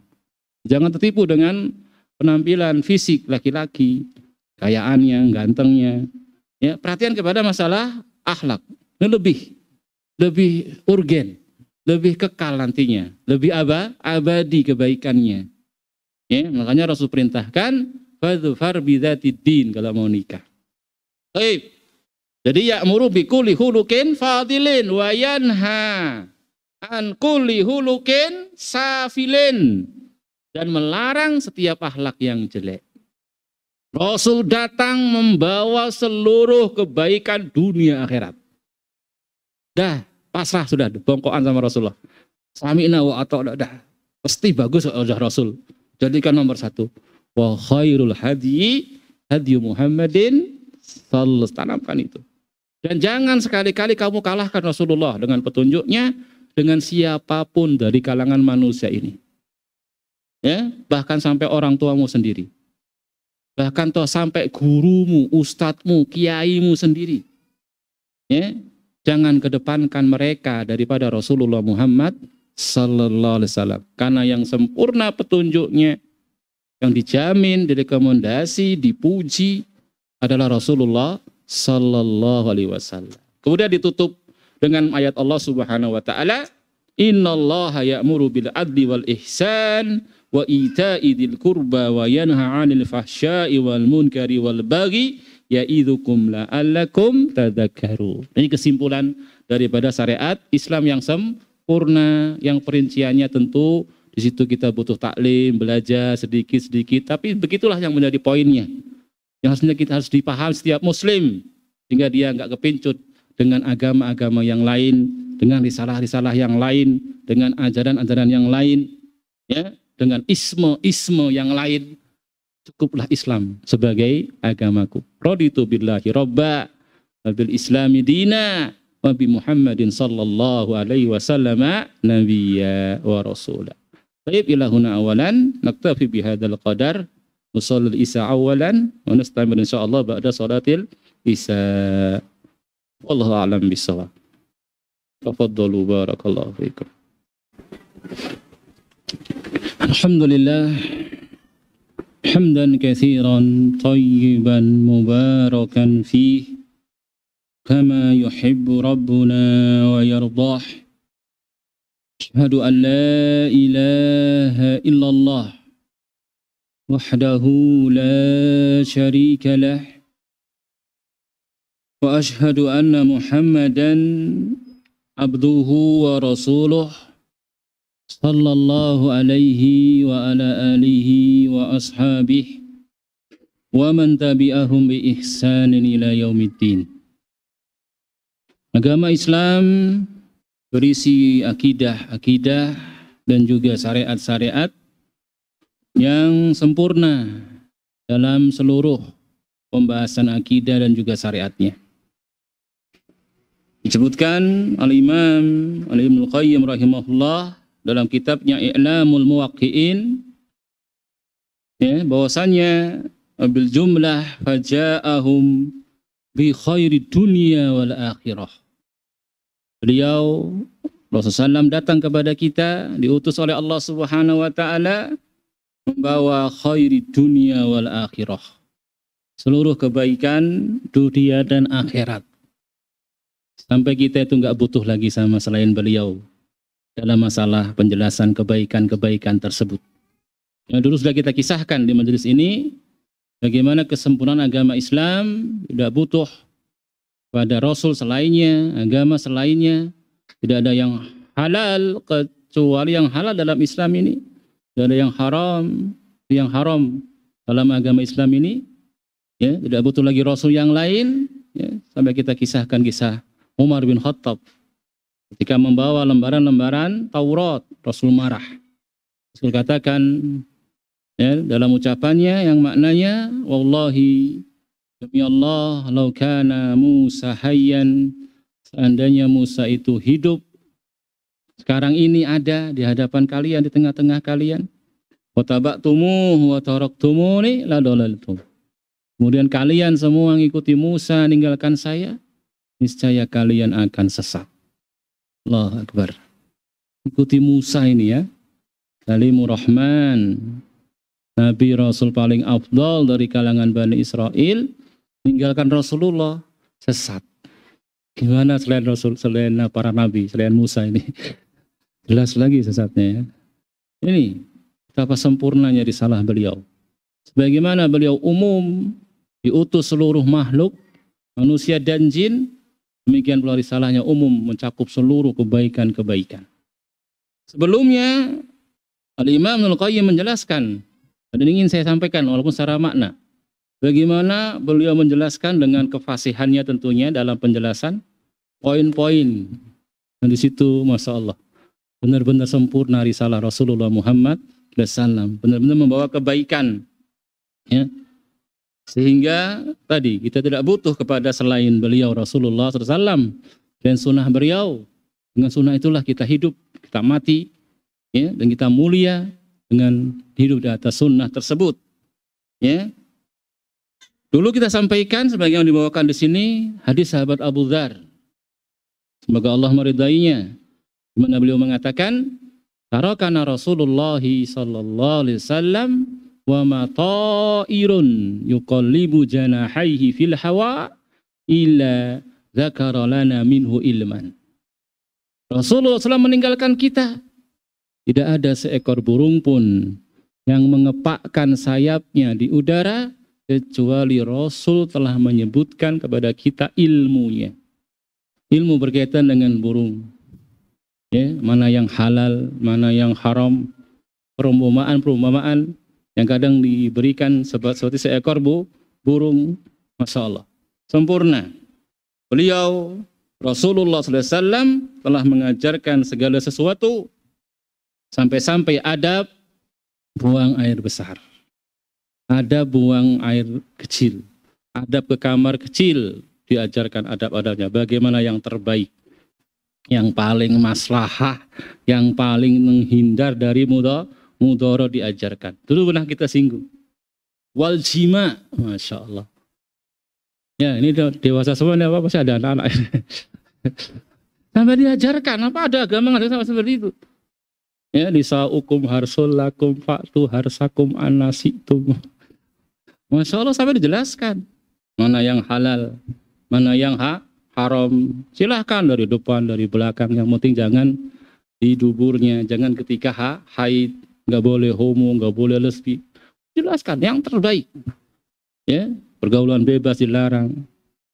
jangan tertipu dengan penampilan fisik laki-laki, kayaannya, gantengnya. Ya, perhatian kepada masalah akhlak, ini lebih urgen. Lebih kekal nantinya, lebih abadi kebaikannya. Ya, makanya Rasul perintahkan fadhfar bidzatid din kalau mau nikah. Baik. Jadi ya'muru bi kulli khuluqin fadilin wa yanha an kulli khuluqin safilin, dan melarang setiap akhlak yang jelek. Rasul datang membawa seluruh kebaikan dunia akhirat. Dah pasrah sudah, bongkokan sama Rasulullah. Sami'na wa ata'na, dah pasti bagus oleh Rasul. Jadikan nomor satu. Wa khairul hadi Muhammadin sallallahu, tanamkan itu. Dan jangan sekali-kali kamu kalahkan Rasulullah dengan petunjuknya dengan siapapun dari kalangan manusia ini. Ya, bahkan sampai orang tuamu sendiri. Bahkan sampai gurumu, ustadzmu, kiaimu sendiri. Ya, jangan kedepankan mereka daripada Rasulullah Muhammad sallallahu alaihi wasallam. Karena yang sempurna petunjuknya, yang dijamin, direkomendasi, dipuji adalah Rasulullah sallallahu alaihi wasallam. Kemudian ditutup dengan ayat Allah Subhanahu wa taala, innallaha ya'muru bil adli wal ihsan wa ita'i dzil qurba wa yanha 'anil fahsya'i wal munkari wal baghi ya'idzukum la'allakum tadhakkarun. Ini kesimpulan daripada syariat Islam yang sempurna, yang perinciannya tentu di situ kita butuh taklim, belajar sedikit-sedikit, tapi begitulah yang menjadi poinnya. Yang harusnya kita harus dipahami setiap muslim sehingga dia enggak kepincut dengan agama-agama yang lain, dengan risalah-risalah yang lain, dengan ajaran-ajaran yang lain, ya, dengan isme yang lain. Cukuplah Islam sebagai agamaku. Raditu billahi robba wa bil islami dina wa bi Muhammadin sallallahu alaihi wasallam nabiyya wa rasula. Baik, ilahuna awalan naktafi bihadzal qadar. Nusallil isya awalan wa nastamir insyaallah ba'da salatil isya. Wallahu a'lam bishawab. Tafaddalu barakallahu fiikum. Alhamdulillah hamdan katsiran thayyiban mubarakan fihi kama yuhibbu rabbuna wa yardah. Asyhadu an la ilaha illallah wahdahu la syarika lah wa asyhadu anna Muhammadan abduhu wa rasuluh sallallahu alaihi wa ala alihi wa ashabihi wa man tabi'ahum bi ihsanin ila yaumiddin. Agama Islam berisi akidah dan juga syariat-syariat yang sempurna dalam seluruh pembahasan akidah dan juga syariatnya. Disebutkan Al-Imam Ibnu Qayyim rahimahullah dalam kitabnya I'lamul Muwaqqi'in, ya, bahwasannya bil jumlah faja'ahum bi khairi dunya wal akhirah. Beliau Rasulullah SAW datang kepada kita, diutus oleh Allah Subhanahu wa taala membawa khairi dunya wal akhirah. Seluruh kebaikan dunia dan akhirat. Sampai kita itu enggak butuh lagi sama selain beliau dalam masalah penjelasan kebaikan-kebaikan tersebut. Yang dulu sudah kita kisahkan di majelis ini, bagaimana kesempurnaan agama Islam tidak butuh pada Rasul selainnya, agama selainnya. Tidak ada yang halal kecuali yang halal dalam Islam ini. Tidak ada yang haram dalam agama Islam ini. Ya, tidak butuh lagi Rasul yang lain. Ya, sampai kita kisahkan kisah Umar bin Khattab ketika membawa lembaran-lembaran Taurat, Rasul marah. Rasul katakan, ya, dalam ucapannya yang maknanya, wallahi demi Allah, lau kana Musa hayyan, seandainya Musa itu hidup sekarang ini ada di hadapan kalian, di tengah-tengah kalian, wa taba'tumuhu wa taraktumuni la dalaltum. Kemudian kalian semua mengikuti Musa, ninggalkan saya, niscaya kalian akan sesat. Allahu Akbar. Ikuti Musa ini, ya, Kalimur Rahman, Nabi Rasul paling afdal dari kalangan Bani Israel, meninggalkan Rasulullah, sesat. Gimana selain Rasul, selain para Nabi, selain Musa ini? Jelas lagi sesatnya, ya. Ini betapa sempurnanya risalah beliau. Sebagaimana beliau umum, diutus seluruh makhluk, manusia dan jin, demikian pula risalahnya umum, mencakup seluruh kebaikan-kebaikan. Sebelumnya, Al-Imam Ibnu Qayyim menjelaskan, dan ingin saya sampaikan walaupun secara makna, bagaimana beliau menjelaskan dengan kefasihannya tentunya dalam penjelasan poin-poin. Dan di situ, Masya Allah, benar-benar sempurna risalah Rasulullah Muhammad SAW, benar-benar membawa kebaikan, ya. Sehingga tadi kita tidak butuh kepada selain beliau Rasulullah SAW dan sunnah beliau. Dengan sunnah itulah kita hidup, kita mati, ya, dan kita mulia dengan hidup di atas sunnah tersebut. Ya. Dulu kita sampaikan sebagaimana dibawakan di sini hadis sahabat Abu Dzar. Semoga Allah meridainya. Di mana beliau mengatakan, tarakana Rasulullah sallallahu alaihi wasallam wa ma ta'irun yuqallibu janahaihi fil hawa illa dzakara lana minhu ilman. Rasulullah SAW meninggalkan kita. Tidak ada seekor burung pun yang mengepakkan sayapnya di udara kecuali Rasul telah menyebutkan kepada kita ilmunya. Ilmu berkaitan dengan burung. Ya, mana yang halal, mana yang haram. Perumpamaan yang kadang diberikan seperti seekor burung. Masya Allah. Sempurna. Beliau Rasulullah SAW telah mengajarkan segala sesuatu sampai-sampai adab buang air besar, adab buang air kecil, adab ke kamar kecil, diajarkan adab-adabnya, bagaimana yang terbaik, yang paling maslahah, yang paling menghindar dari mudharah diajarkan. Dulu pernah kita singgung. Wal jima, Masya Allah. Ya ini dewasa semua, apa pasti ada anak-anak. Sampai diajarkan, apa ada agama nggak ada seperti itu. Ya, nisaukum harsul lakum fa'tu harsakum anasitum. Masya Allah sampai dijelaskan. Mana yang halal, mana yang haram. Silahkan dari depan, dari belakang. Yang penting jangan di duburnya, jangan ketika haid. Nggak boleh homo, nggak boleh lesbi. Jelaskan yang terbaik. Ya, pergaulan bebas dilarang.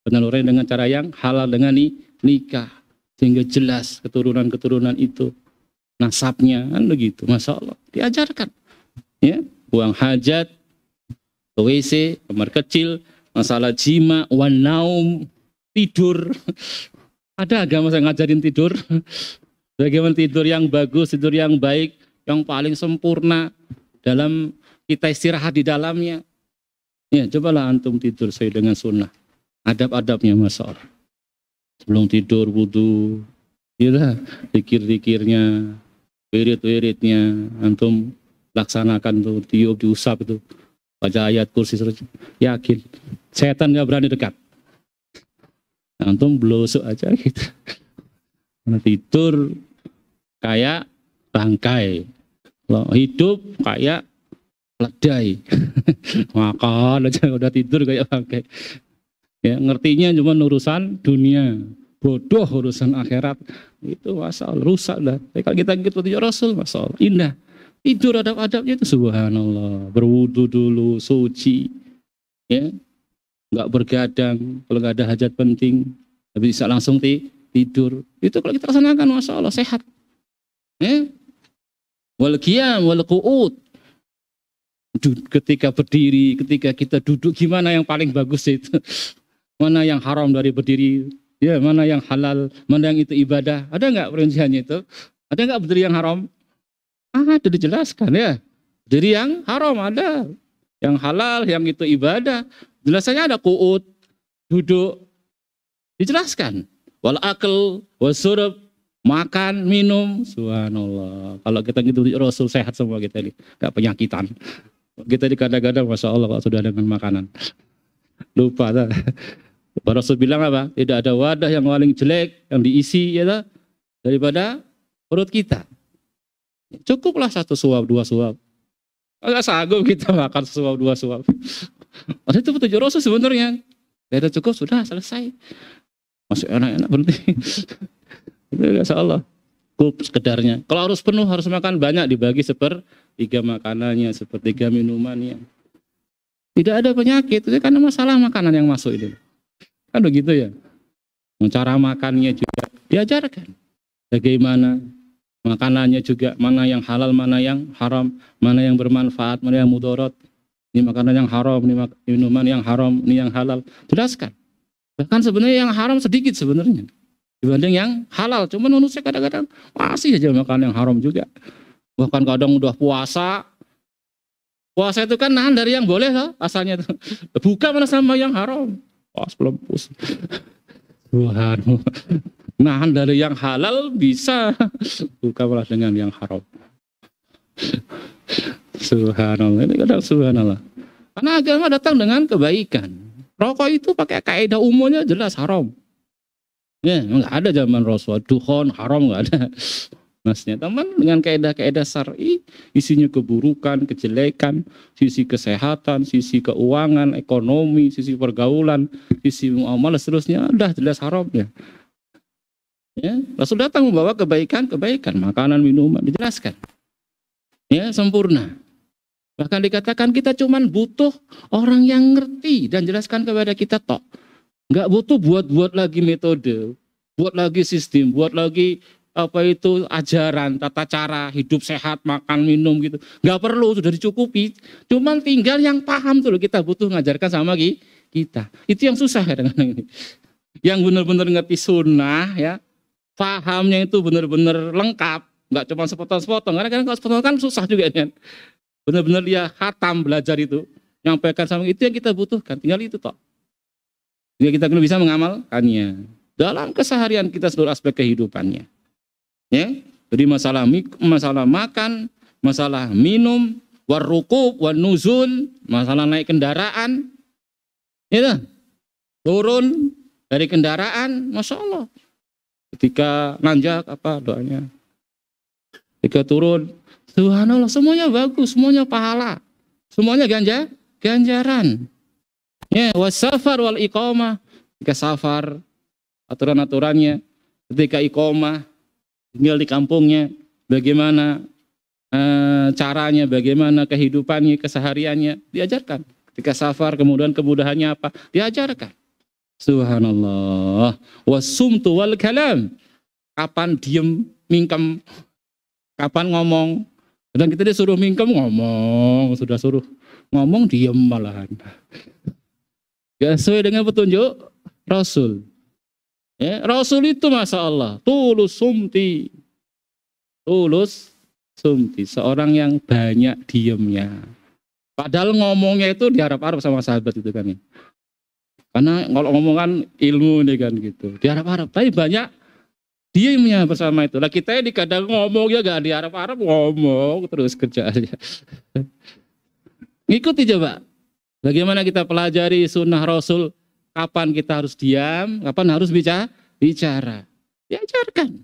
Penyaluran dengan cara yang halal dengan nikah. Sehingga jelas keturunan-keturunan itu. Nasabnya, kan begitu. Masya Allah. Diajarkan. Ya, buang hajat, WC, kamar kecil, masalah jima, wanaum, tidur. Ada agama yang ngajarin tidur. Bagaimana tidur yang bagus, tidur yang baik, yang paling sempurna dalam kita istirahat di dalamnya. Ya, cobalah antum tidur sesuai dengan sunnah. Adab-adabnya Masya Allah. Sebelum tidur wudu, ya, zikir-zikirnya, wirid-wiridnya, antum laksanakan tuh, tiup, diusap itu, baca ayat kursi, yakin setan nggak berani dekat. Antum blosok aja gitu. Tidur kayak bangkai, hidup kayak ledai. Makan aja udah tidur kayak bangkai. Ya, ngertinya cuma urusan dunia, bodoh urusan akhirat. Itu Masya Allah, rusak dah. Tapi kalau kita ikut petunjuk Rasul, Masya Allah, indah. Tidur adab-adabnya itu subhanallah. Berwudu dulu, suci. Ya, nggak bergadang, kalau nggak ada hajat penting. Tapi bisa langsung tidur. Itu kalau kita laksanakan, Masya Allah, sehat. Ya. Wal qiyam, wal qu'ud. Ketika berdiri, ketika kita duduk, gimana yang paling bagus itu? Mana yang haram dari berdiri, ya, mana yang halal, mana yang itu ibadah. Ada nggak perinciannya itu? Ada nggak berdiri yang haram? Ada dijelaskan ya. Berdiri yang haram ada, yang halal, yang itu ibadah. Jelasannya ada qu'ud, duduk, dijelaskan. Wal akal, wal surab, makan, minum. Subhanallah. Kalau kita gitu Rasul sehat semua kita ini, nggak penyakitan. Kita di kadang-kadang Masya Allah kalau sudah dengan makanan lupa. Rasul bilang apa? Tidak ada wadah yang paling jelek yang diisi ya, daripada perut kita. Cukuplah 1 suap, 2 suap. Enggak sanggup kita makan suap, 2 suap. Itu petunjuk Rasul sebenarnya. Tidak cukup sudah selesai. Masih enak-enak berhenti. Masya Allah. Cukup sekedarnya. Kalau harus penuh harus makan banyak, dibagi 1/3 makanannya, 1/3 minumannya. Tidak ada penyakit itu karena masalah makanan yang masuk ini. Kan begitu ya. Cara makannya juga diajarkan. Bagaimana makanannya juga, mana yang halal, mana yang haram, mana yang bermanfaat, mana yang mudarat. Ini makanan yang haram, ini minuman yang haram, ini yang halal. Jelaskan. Bahkan sebenarnya yang haram sedikit sebenarnya dibanding yang halal. Cuma manusia kadang-kadang masih aja makan yang haram juga. Bahkan kadang udah puasa. Puasa itu kan nahan dari yang boleh lah asalnya itu. Buka mana sama yang haram. Pas belum pus. Nahan dari yang halal bisa. Buka malah dengan yang haram. Subhanallah. Ini kadang subhanallah. Karena agama datang dengan kebaikan. Rokok itu pakai kaidah umumnya jelas haram. Ya, nggak ada zaman Rasul. Dukhon haram nggak ada. Masnya teman dengan kaidah-kaidah syar'i, isinya keburukan, kejelekan, sisi kesehatan, sisi keuangan, ekonomi, sisi pergaulan, sisi muamalah, seterusnya udah jelas haramnya. Ya, Rasul datang membawa kebaikan, makanan, minuman, dijelaskan. Ya, sempurna. Bahkan dikatakan kita cuman butuh orang yang ngerti dan jelaskan kepada kita tok. Nggak butuh buat lagi metode, buat lagi sistem, buat lagi ajaran, tata cara hidup sehat, makan, minum gitu. Nggak perlu, sudah dicukupi. Cuman tinggal yang paham tuh loh, kita butuh ngajarkan sama kita. Itu yang susah kadang-kadang ini. Yang benar-benar ngerti sunnah ya, pahamnya itu benar-benar lengkap, nggak cuma sepotong-sepotong. Kadang-kadang kalau sepotong kan susah juga kan. Benar-benar dia khatam belajar itu, nyampaikan sama itu yang kita butuhkan. Tinggal itu toh. Sehingga kita bisa mengamalkannya dalam keseharian kita seluruh aspek kehidupannya. Ya, jadi masalah makan, masalah minum, warukub, wanuzul, masalah naik kendaraan, ya, turun dari kendaraan, masya Allah. Ketika nanjak apa doanya, ketika turun, subhanallah, semuanya bagus, semuanya pahala, semuanya ganjaran. Ya, wasafar wal iqamah, ketika safar, aturan-aturannya, ketika iqamah, tinggal di kampungnya, bagaimana caranya, bagaimana kehidupannya, kesehariannya, diajarkan. Ketika safar, kemudian kemudahannya apa, diajarkan. Subhanallah. Wasumtu wal kalam, kapan diem, mingkem, kapan ngomong. Dan kita disuruh mingkem, ngomong, sudah suruh ngomong, diem malahan. Gak sesuai dengan petunjuk Rasul. Ya, Rasul itu masya Allah tulus sumti, seorang yang banyak diamnya. Padahal ngomongnya itu diharap-harap sama sahabat itu kan ya. Karena kalau ngomong kan ilmu ini kan gitu, diharap-harap. Tapi banyak diamnya bersama itu. Lah kita ini kadang ngomongnya gak diharap-harap, ngomong terus kerja aja. Ikuti coba. Bagaimana kita pelajari sunnah Rasul. Kapan kita harus diam, kapan harus bicara. Diajarkan.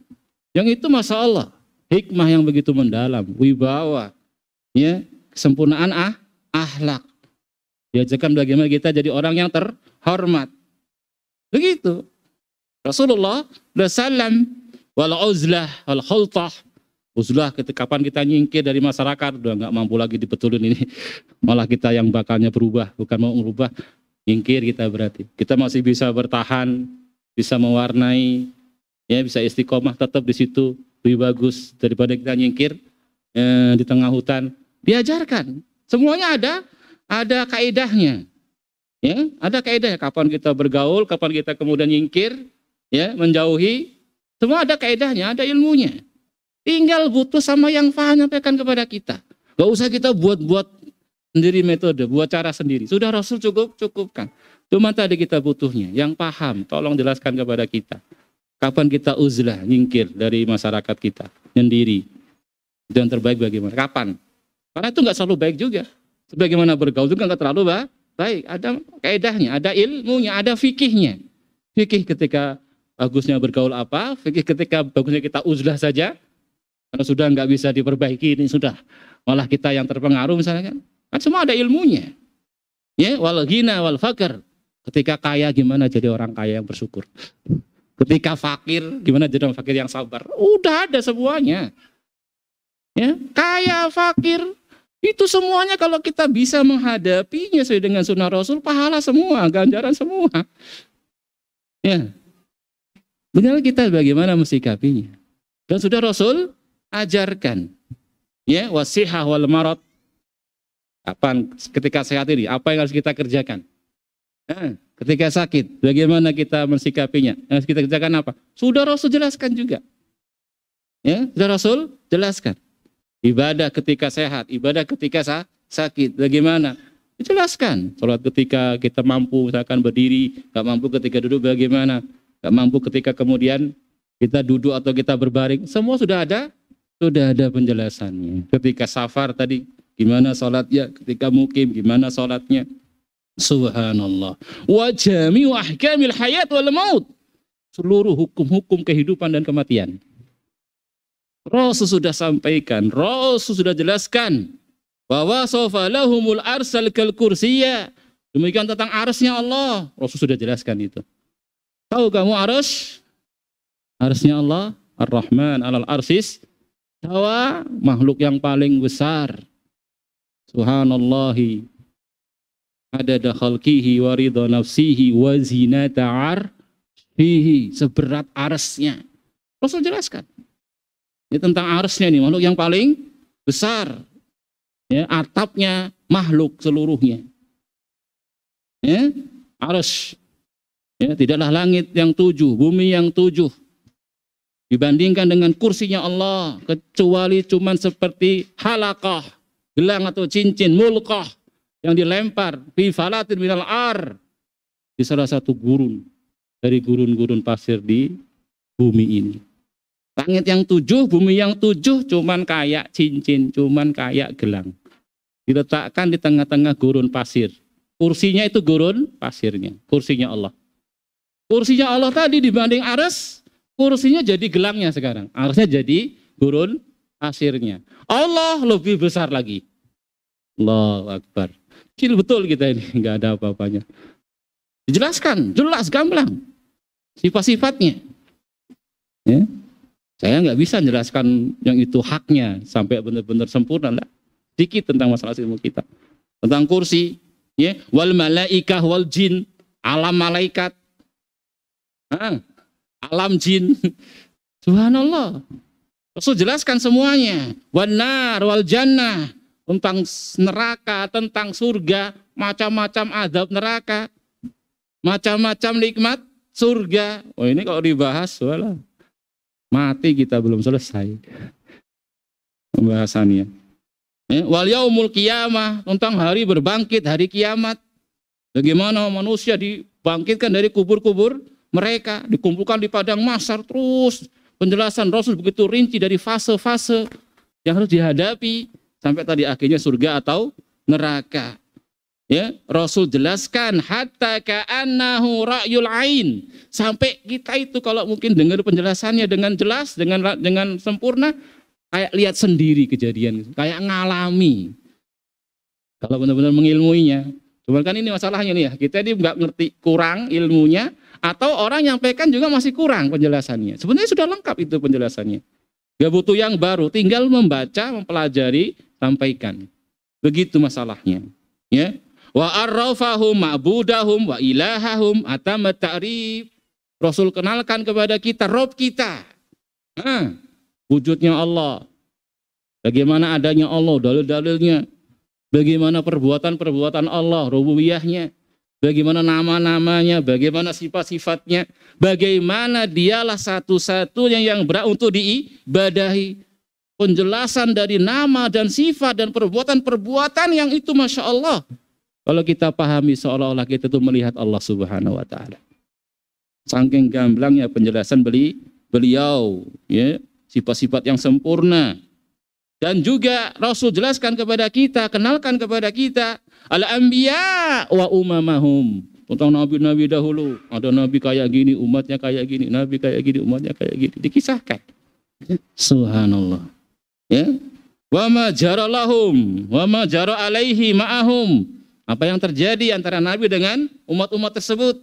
Yang itu masya Allah, hikmah yang begitu mendalam, wibawa, ya, kesempurnaan akhlak. Diajarkan bagaimana kita jadi orang yang terhormat. Begitu. Rasulullah SAW wal uzlah wal khultah. Uzlah ketika kapan kita nyingkir dari masyarakat, udah nggak mampu lagi dibetulin ini. Malah kita yang bakalnya berubah, bukan mau merubah. Nyingkir kita berarti. Kita masih bisa bertahan, bisa mewarnai, ya bisa istiqomah tetap di situ, lebih bagus daripada kita nyingkir di tengah hutan. Diajarkan. Semuanya ada kaidahnya. Ya, ada kaidahnya kapan kita bergaul, kapan kita kemudian nyingkir, ya, menjauhi. Semua ada kaidahnya, ada ilmunya. Tinggal butuh sama yang paham nyampaikan kepada kita. Gak usah kita buat sendiri metode, buat cara sendiri. Sudah Rasul cukupkan. Cuma tadi kita butuhnya, yang paham, tolong jelaskan kepada kita. Kapan kita uzlah, nyingkir dari masyarakat kita sendiri. Itu yang terbaik bagaimana? Kapan? Karena itu nggak selalu baik juga. Sebagaimana bergaul juga nggak terlalu baik. Ada kaidahnya, ada ilmunya, ada fikihnya. Fikih ketika bagusnya bergaul apa? Fikih ketika bagusnya kita uzlah saja. Karena sudah nggak bisa diperbaiki, ini sudah malah kita yang terpengaruh misalnya kan. Kan semua ada ilmunya. Ya, wal ghina wal faqr. Ketika kaya gimana jadi orang kaya yang bersyukur. Ketika fakir gimana jadi orang fakir yang sabar. Udah ada semuanya. Ya, kaya, fakir, itu semuanya kalau kita bisa menghadapinya sesuai dengan sunnah Rasul, pahala semua, ganjaran semua. Ya. Benar kita bagaimana mensikapinya. Dan sudah Rasul ajarkan. Ya, wasihah wal marad. Kapan ketika sehat ini, apa yang harus kita kerjakan? Ketika sakit, bagaimana kita mensikapinya? Yang harus kita kerjakan apa? Sudah Rasul jelaskan juga. Ya, sudah Rasul jelaskan. Ibadah ketika sehat, ibadah ketika sakit, bagaimana? Dijelaskan. Salat ketika kita mampu, misalkan berdiri, nggak mampu ketika duduk, bagaimana? Nggak mampu ketika kemudian kita duduk atau kita berbaring, semua sudah ada penjelasannya. Ketika safar tadi, gimana sholatnya, ketika mukim, gimana sholatnya. Subhanallah. Wa jami'u ahkamil hayat wal maut. Seluruh hukum-hukum kehidupan dan kematian. Rasul sudah sampaikan, Rasul sudah jelaskan bahwa sofa lahumul arsal kal kursiyya. Demikian tentang arsy-Nya Allah, Rasul sudah jelaskan itu. Tahu kamu arsy? Arsy-Nya Allah, Ar-Rahman 'alal arsis tawa, makhluk yang paling besar. Subhanallahi adada khalqihi wa ridha nafsihi wa zinata arshihi, seberat arsy-Nya. Rasul jelaskan. Ini tentang arsy-Nya nih, makhluk yang paling besar. Ya, atapnya makhluk seluruhnya. Ya, arsy. Ya, tidaklah langit yang 7, bumi yang 7 dibandingkan dengan kursinya Allah, kecuali cuman seperti halaqah, gelang atau cincin, mulqah yang dilempar fi falatin minal ar, di salah satu gurun dari gurun-gurun pasir di bumi ini. Langit yang 7, bumi yang 7 cuman kayak cincin, cuman kayak gelang. Diletakkan di tengah-tengah gurun pasir. Kursinya itu gurun pasirnya, kursinya Allah. Kursinya Allah tadi dibanding arsy, kursinya jadi gelangnya sekarang. Arsy-nya jadi gurun pasirnya. Allah lebih besar lagi. Allahu Akbar. Kecil betul kita ini, nggak ada apa-apanya. Dijelaskan, jelas, gamblang. Sifat-sifatnya. Ya. Saya nggak bisa menjelaskan yang itu haknya sampai benar-benar sempurna. Enggak. Sedikit tentang masalah ilmu kita. Tentang kursi, ya, wal malaikah wal jin, alam malaikat, alam jin. Subhanallah. Rasul jelaskan semuanya. Wan nar wal jannah, tentang neraka, tentang surga, macam-macam azab neraka, macam-macam nikmat surga. Oh, ini kalau dibahas, walah, mati kita belum selesai pembahasannya. Wal yaumul qiyamah, tentang hari berbangkit, hari kiamat. Bagaimana manusia dibangkitkan dari kubur-kubur mereka, dikumpulkan di padang mahsyar. Terus penjelasan Rasul begitu rinci dari fase-fase yang harus dihadapi sampai tadi akhirnya surga atau neraka. Ya, Rasul jelaskan hatta ka'annahu ra'yul ain, sampai kita itu kalau mungkin dengar penjelasannya dengan jelas, dengan sempurna, kayak lihat sendiri kejadian, kayak ngalami. Kalau benar-benar mengilmuinya. Cuman kan ini masalahnya nih ya, kita ini nggak ngerti, kurang ilmunya, atau orang nyampaikan juga masih kurang penjelasannya. Sebenarnya sudah lengkap itu penjelasannya. Gak butuh yang baru, tinggal membaca, mempelajari, sampaikan. Begitu masalahnya. Ya. Wa arrafahum ma'budahum wa ilahahum atamat ta'rif. Rasul kenalkan kepada kita Rob kita. Wujudnya Allah. Bagaimana adanya Allah, dalil-dalilnya. Bagaimana perbuatan-perbuatan Allah, rububiyahnya. Bagaimana nama-namanya, bagaimana sifat-sifatnya. Bagaimana dialah satu-satunya yang berhak untuk diibadahi. Penjelasan dari nama dan sifat dan perbuatan-perbuatan yang itu Masya Allah. Kalau kita pahami seolah-olah kita itu melihat Allah Subhanahu wa Ta'ala. Saking gamblangnya penjelasan beliau, ya, sifat-sifat yang sempurna. Dan juga Rasul jelaskan kepada kita, kenalkan kepada kita al-anbiya wa umamahum, tentang nabi-nabi dahulu. Ada nabi kayak gini, umatnya kayak gini, nabi kayak gini, umatnya kayak gini, dikisahkan. Subhanallah. Ya. Wa ma jara lahum wa ma jara alaihi ma'ahum. Apa yang terjadi antara nabi dengan umat-umat tersebut.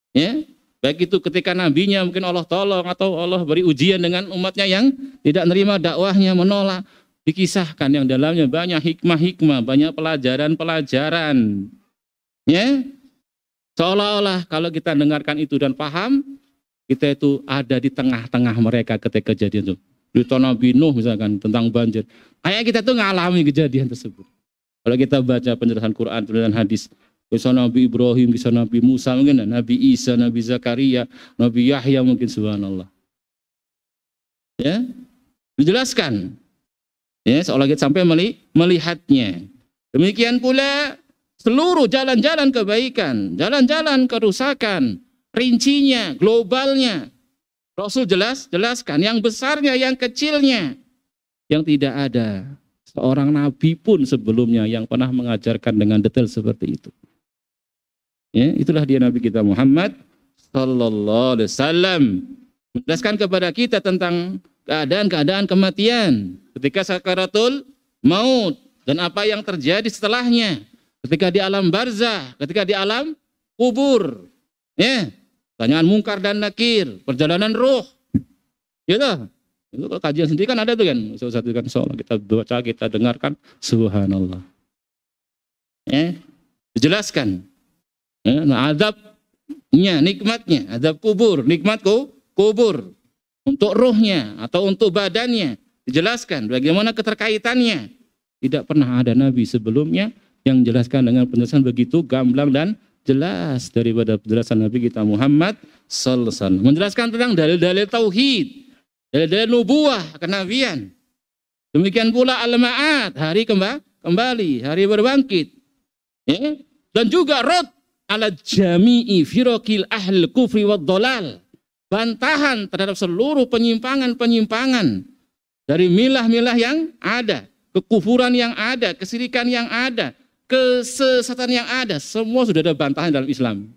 Ya. Baik itu ketika nabinya mungkin Allah tolong atau Allah beri ujian dengan umatnya yang tidak menerima dakwahnya, menolak. Dikisahkan yang dalamnya banyak hikmah-hikmah, banyak pelajaran-pelajaran. Ya. Seolah-olah kalau kita dengarkan itu dan paham, kita itu ada di tengah-tengah mereka ketika kejadian itu. Di Nabi Nuh misalkan tentang banjir. Kayak kita tuh ngalami kejadian tersebut. Kalau kita baca penjelasan Quran, penjelasan hadis, kisah Nabi Ibrahim, kisah Nabi Musa, mungkin Nabi Isa, Nabi Zakaria, Nabi Yahya mungkin, subhanallah. Ya, dijelaskan. Ya, seolah kita sampai melihatnya. Demikian pula seluruh jalan-jalan kebaikan, jalan-jalan kerusakan, rincinya, globalnya. Rasul jelaskan yang besarnya, yang kecilnya, yang tidak ada seorang nabi pun sebelumnya yang pernah mengajarkan dengan detail seperti itu. Ya, itulah dia Nabi kita Muhammad sallallahu alaihi wasallam, menjelaskan kepada kita tentang keadaan-keadaan kematian, ketika sakaratul maut dan apa yang terjadi setelahnya, ketika di alam barzah, ketika di alam kubur, ya, tanyaan mungkar dan nakir, perjalanan ruh, gitu. Itu kalau kajian sendiri kan ada tuh kan, satu kan soal kita baca, kita dengarkan, subhanallah, ya, dijelaskan, ya, nah, azabnya, nikmatnya, azab kubur, nikmat kubur, untuk ruhnya atau untuk badannya, dijelaskan bagaimana keterkaitannya. Tidak pernah ada nabi sebelumnya yang menjelaskan dengan penjelasan begitu gamblang dan jelas daripada penjelasan Nabi kita Muhammad sallallahu alaihi wasallam. Menjelaskan tentang dalil-dalil tauhid, dalil-dalil nubuah, kenabian. Demikian pula al-ma'ad, hari kembali, hari berbangkit. Ya? Dan juga rad ala jami'i firaqil ahl kufri wad dhalal. Bantahan terhadap seluruh penyimpangan-penyimpangan dari milah-milah yang ada, kekufuran yang ada, kesyirikan yang ada, kesesatan yang ada, semua sudah ada bantahan dalam Islam.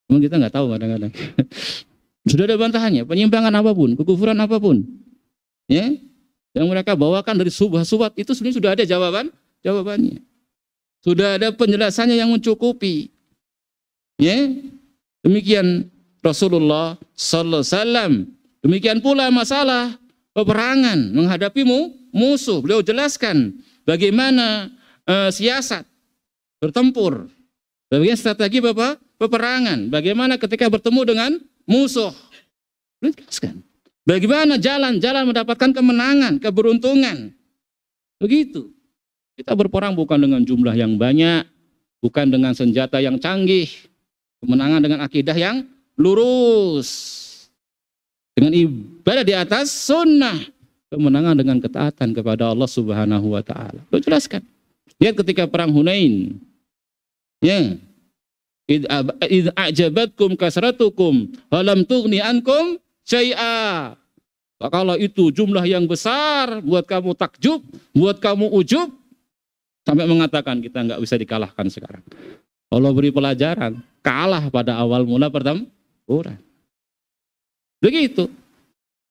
Memang kita nggak tahu kadang-kadang. Sudah ada bantahannya, penyimpangan apapun, kekufuran apapun, ya, yang mereka bawakan dari subhat-subhat itu sebenarnya sudah ada jawabannya. Sudah ada penjelasannya yang mencukupi. Ya, demikian Rasulullah sallallahu alaihi wasallam. Demikian pula masalah peperangan menghadapi musuh. Beliau jelaskan bagaimana siasat bertempur, bagaimana strategi peperangan, bagaimana ketika bertemu dengan musuh. Beliau jelaskan bagaimana jalan-jalan mendapatkan kemenangan, keberuntungan. Begitu. Kita berperang bukan dengan jumlah yang banyak, bukan dengan senjata yang canggih, kemenangan dengan akidah yang lurus, dengan ibadah di atas sunnah, kemenangan dengan ketaatan kepada Allah Subhanahu wa taala. Beliau jelaskan. Lihat ketika perang Hunain. Ya. Id a'jabatkum kasratukum wa lam tughni ankum syai'a. Kalau itu jumlah yang besar buat kamu takjub, buat kamu ujub, sampai mengatakan kita nggak bisa dikalahkan sekarang. Allah beri pelajaran, kalah pada awal mula pertempuran. Begitu.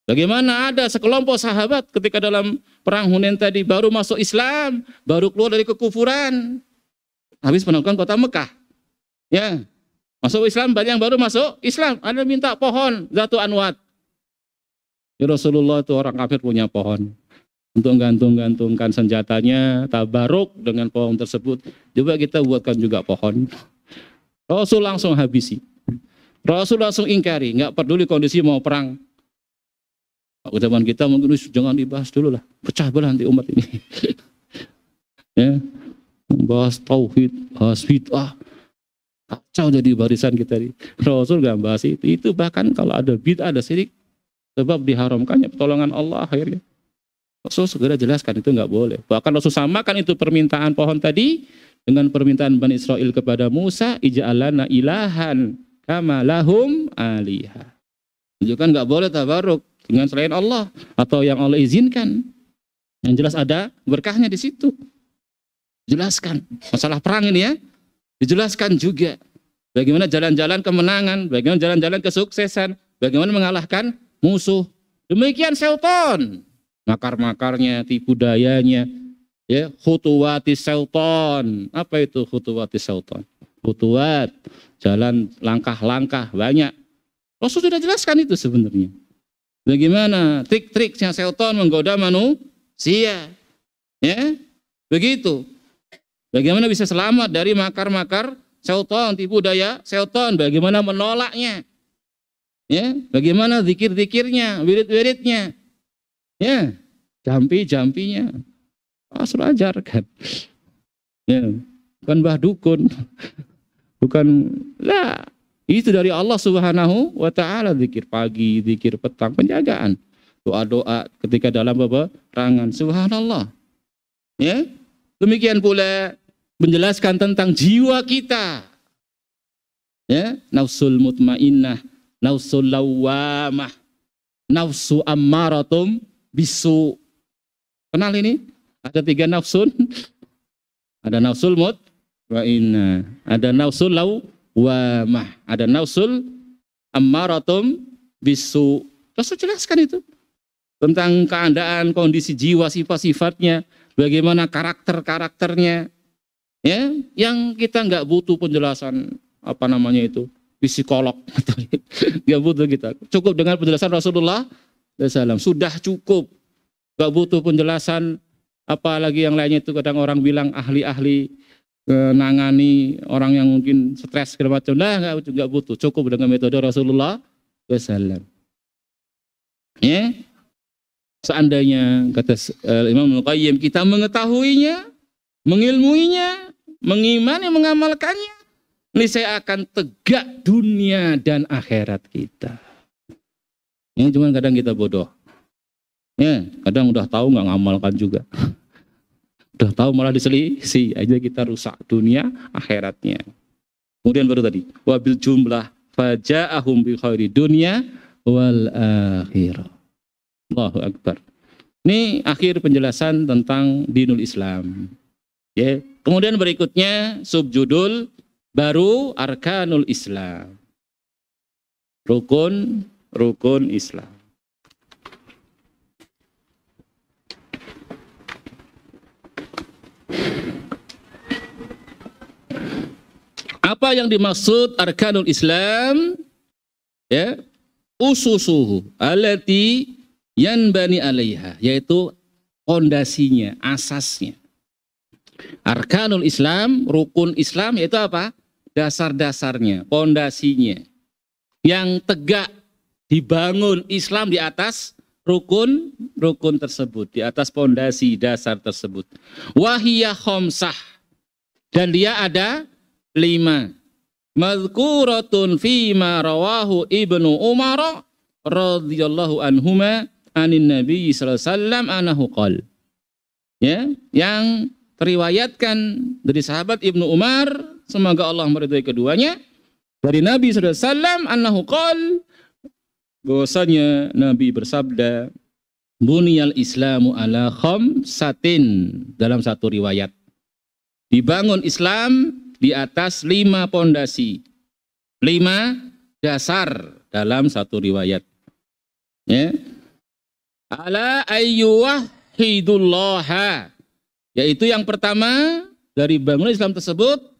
Bagaimana ada sekelompok sahabat ketika dalam perang Hunain tadi baru masuk Islam, baru keluar dari kekufuran, habis penaklukan kota Mekah. Ya, masuk Islam, banyak yang baru masuk Islam. Ada minta pohon Zatu Anwat. Ya Rasulullah, itu orang kafir punya pohon untuk gantung-gantungkan senjatanya, tabaruk dengan pohon tersebut. Coba kita buatkan juga pohon. Rasul langsung habisi. Rasul langsung ingkari, nggak peduli kondisi mau perang. Zaman kita mungkin jangan dibahas dulu lah, pecah belah nanti umat ini. Ya, bahas tauhid, bahas bid'ah, kacau jadi barisan kita. Rasul nggak bahas itu. Itu bahkan kalau ada bid'ah, ada syirik, sebab diharamkannya pertolongan Allah akhirnya. Rasul segera jelaskan itu nggak boleh. Bahkan Rasul samakan itu permintaan pohon tadi dengan permintaan Bani Israel kepada Musa, ij'alana ilahan kama lahum alihah. Menunjukkan nggak boleh tabaruk dengan selain Allah atau yang Allah izinkan. Yang jelas ada berkahnya di situ. Jelaskan masalah perang ini ya. Dijelaskan juga bagaimana jalan-jalan kemenangan, bagaimana jalan-jalan kesuksesan, bagaimana mengalahkan musuh. Demikian syaitan, makar-makarnya, tipu dayanya, ya, khutuwatis syaitan. Apa itu khutuwatis syaitan? Khutuwat, jalan langkah-langkah banyak. Rasul sudah jelaskan itu sebenarnya. Bagaimana trik-triknya syaitan menggoda manusia. Ya, begitu. Bagaimana bisa selamat dari makar-makar syaitan, tipu daya syaitan, bagaimana menolaknya. Ya, bagaimana zikir-zikirnya, wirid-wiridnya. Ya, jampi-jampinya. Rasul ajarkan. Ya, bukan Mbah Dukun. Bukan lah. Itu dari Allah Subhanahu wa taala, zikir pagi, zikir petang, penjagaan. Doa-doa ketika dalam peperangan. Subhanallah. Ya. Demikian pula menjelaskan tentang jiwa kita. Ya, nafsul mutmainnah, nafsul lawamah, nafsu ammaratum bisu. Kenal ini? Ada 3 nafsun. Ada nafsul mutmainnah, ada nafsul lawamah, ada nafsul ammaratum bisu. Rasul jelaskan itu. tentang keadaan, kondisi jiwa, sifat-sifatnya, bagaimana karakter-karakternya, ya, yang kita nggak butuh penjelasan apa namanya itu psikolog, nggak butuh kita. Cukup dengan penjelasan Rasulullah SAW, sudah cukup. Nggak butuh penjelasan, apalagi yang lainnya itu kadang orang bilang ahli-ahli nangani orang yang mungkin stres segala macam. Nah, nggak butuh, cukup dengan metode Rasulullah SAW. Ya. Seandainya kata Imam Al-Qayyim kita mengetahuinya, mengilmuinya, mengimani, mengamalkannya, niscaya akan tegak dunia dan akhirat kita. Ya, cuman kadang kita bodoh. Ya, kadang udah tahu nggak ngamalkan juga. Udah tahu malah diselisih aja, kita rusak dunia akhiratnya. Kemudian baru tadi, wabil jumlah faja'ahum bi khairi dunya wal akhirah. Allahu Akbar. Ini akhir penjelasan tentang dinul Islam. Ya. Kemudian berikutnya subjudul baru arkanul Islam. Rukun Islam. Apa yang dimaksud arkanul Islam? Ya, ususuhu allati yanbani alaiha, yaitu pondasinya, asasnya. Arkanul Islam, rukun Islam, yaitu apa? Dasar-dasarnya, pondasinya. Yang tegak dibangun Islam di atas rukun tersebut, di atas pondasi dasar tersebut. Wahiyah khomsah, dan dia ada 5. Madhkuratun fima rawahu Ibnu Umar radhiyallahu anhuma anin Nabi sallallahu alaihi wasallam anahu qol. Ya, yang teriwayatkan dari sahabat Ibnu Umar, semoga Allah meridhai keduanya, dari Nabi sallallahu alaihi wasallam annahu qol, bahwasanya Nabi bersabda, buniyal Islamu ala khamsatin, dalam satu riwayat, dibangun Islam di atas 5 pondasi, 5 dasar dalam satu riwayat. Ya. Ala ayyuwahidullaha, yaitu yang pertama dari bangunan Islam tersebut,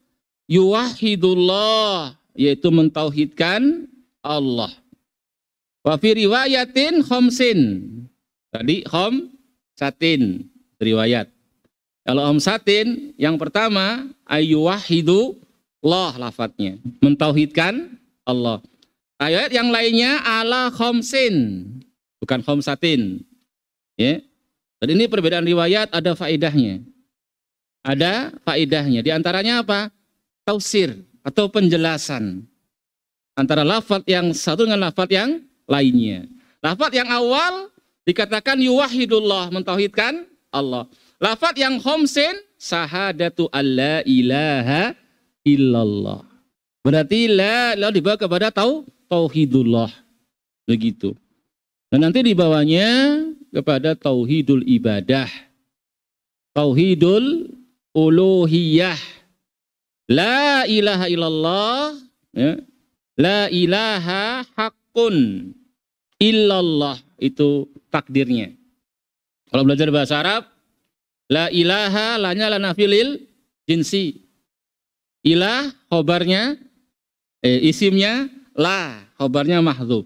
yuwahidullah, yaitu mentauhidkan Allah. Wa fi riwayatin khamsin, tadi khamsatin riwayat. Kalau khamsatin yang pertama ayyuwahidullah lafadznya, mentauhidkan Allah. Ayat yang lainnya ala khamsin, bukan khamsatin. Ya. Dan ini perbedaan riwayat ada faedahnya. Ada faedahnya. Di antaranya apa? Tausir atau penjelasan antara lafaz yang satu dengan lafaz yang lainnya. Lafaz yang awal dikatakan yuwahidullah, mentauhidkan Allah. Lafaz yang khamsin syahadatu alla ilaha illallah. Berarti la dibawa kepada tauhidullah. Begitu. Dan nanti dibawanya kepada tauhidul ibadah, tauhidul uluhiyah, la ilaha illallah, ya. La ilaha haqqun illallah, itu takdirnya. Kalau belajar bahasa Arab, la ilaha, lanya la nafilil jinsi, ilah khobarnya, isimnya la, khobarnya mahdzub.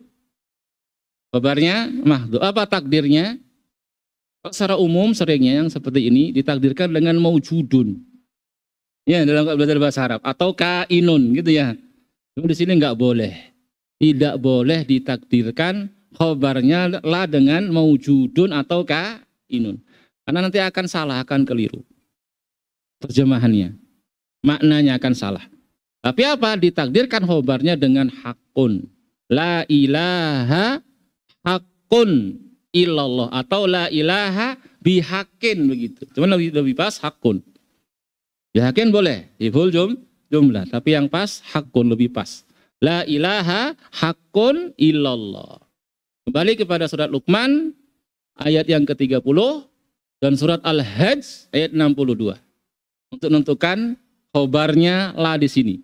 Kabarnya mahdzub. Apa takdirnya? Secara umum seringnya yang seperti ini ditakdirkan dengan maujudun. Ya, dalam belajar bahasa Arab atau kainun gitu ya. Cuma di sini nggak boleh. Tidak boleh ditakdirkan khabarnya la dengan maujudun atau kainun. Karena nanti akan salah, akan keliru terjemahannya. Maknanya akan salah. Tapi apa? Ditakdirkan khabarnya dengan hakun. La ilaha hakun illallah atau la ilaha bihakin, begitu. Cuman lebih pas hakun. Bihakin boleh, iful jumlah, tapi yang pas hakun lebih pas. La ilaha hakun illallah. Kembali kepada surat Luqman ayat yang ke-30 dan surat Al-Hajj ayat 62. Untuk menentukan khobarnya la di sini.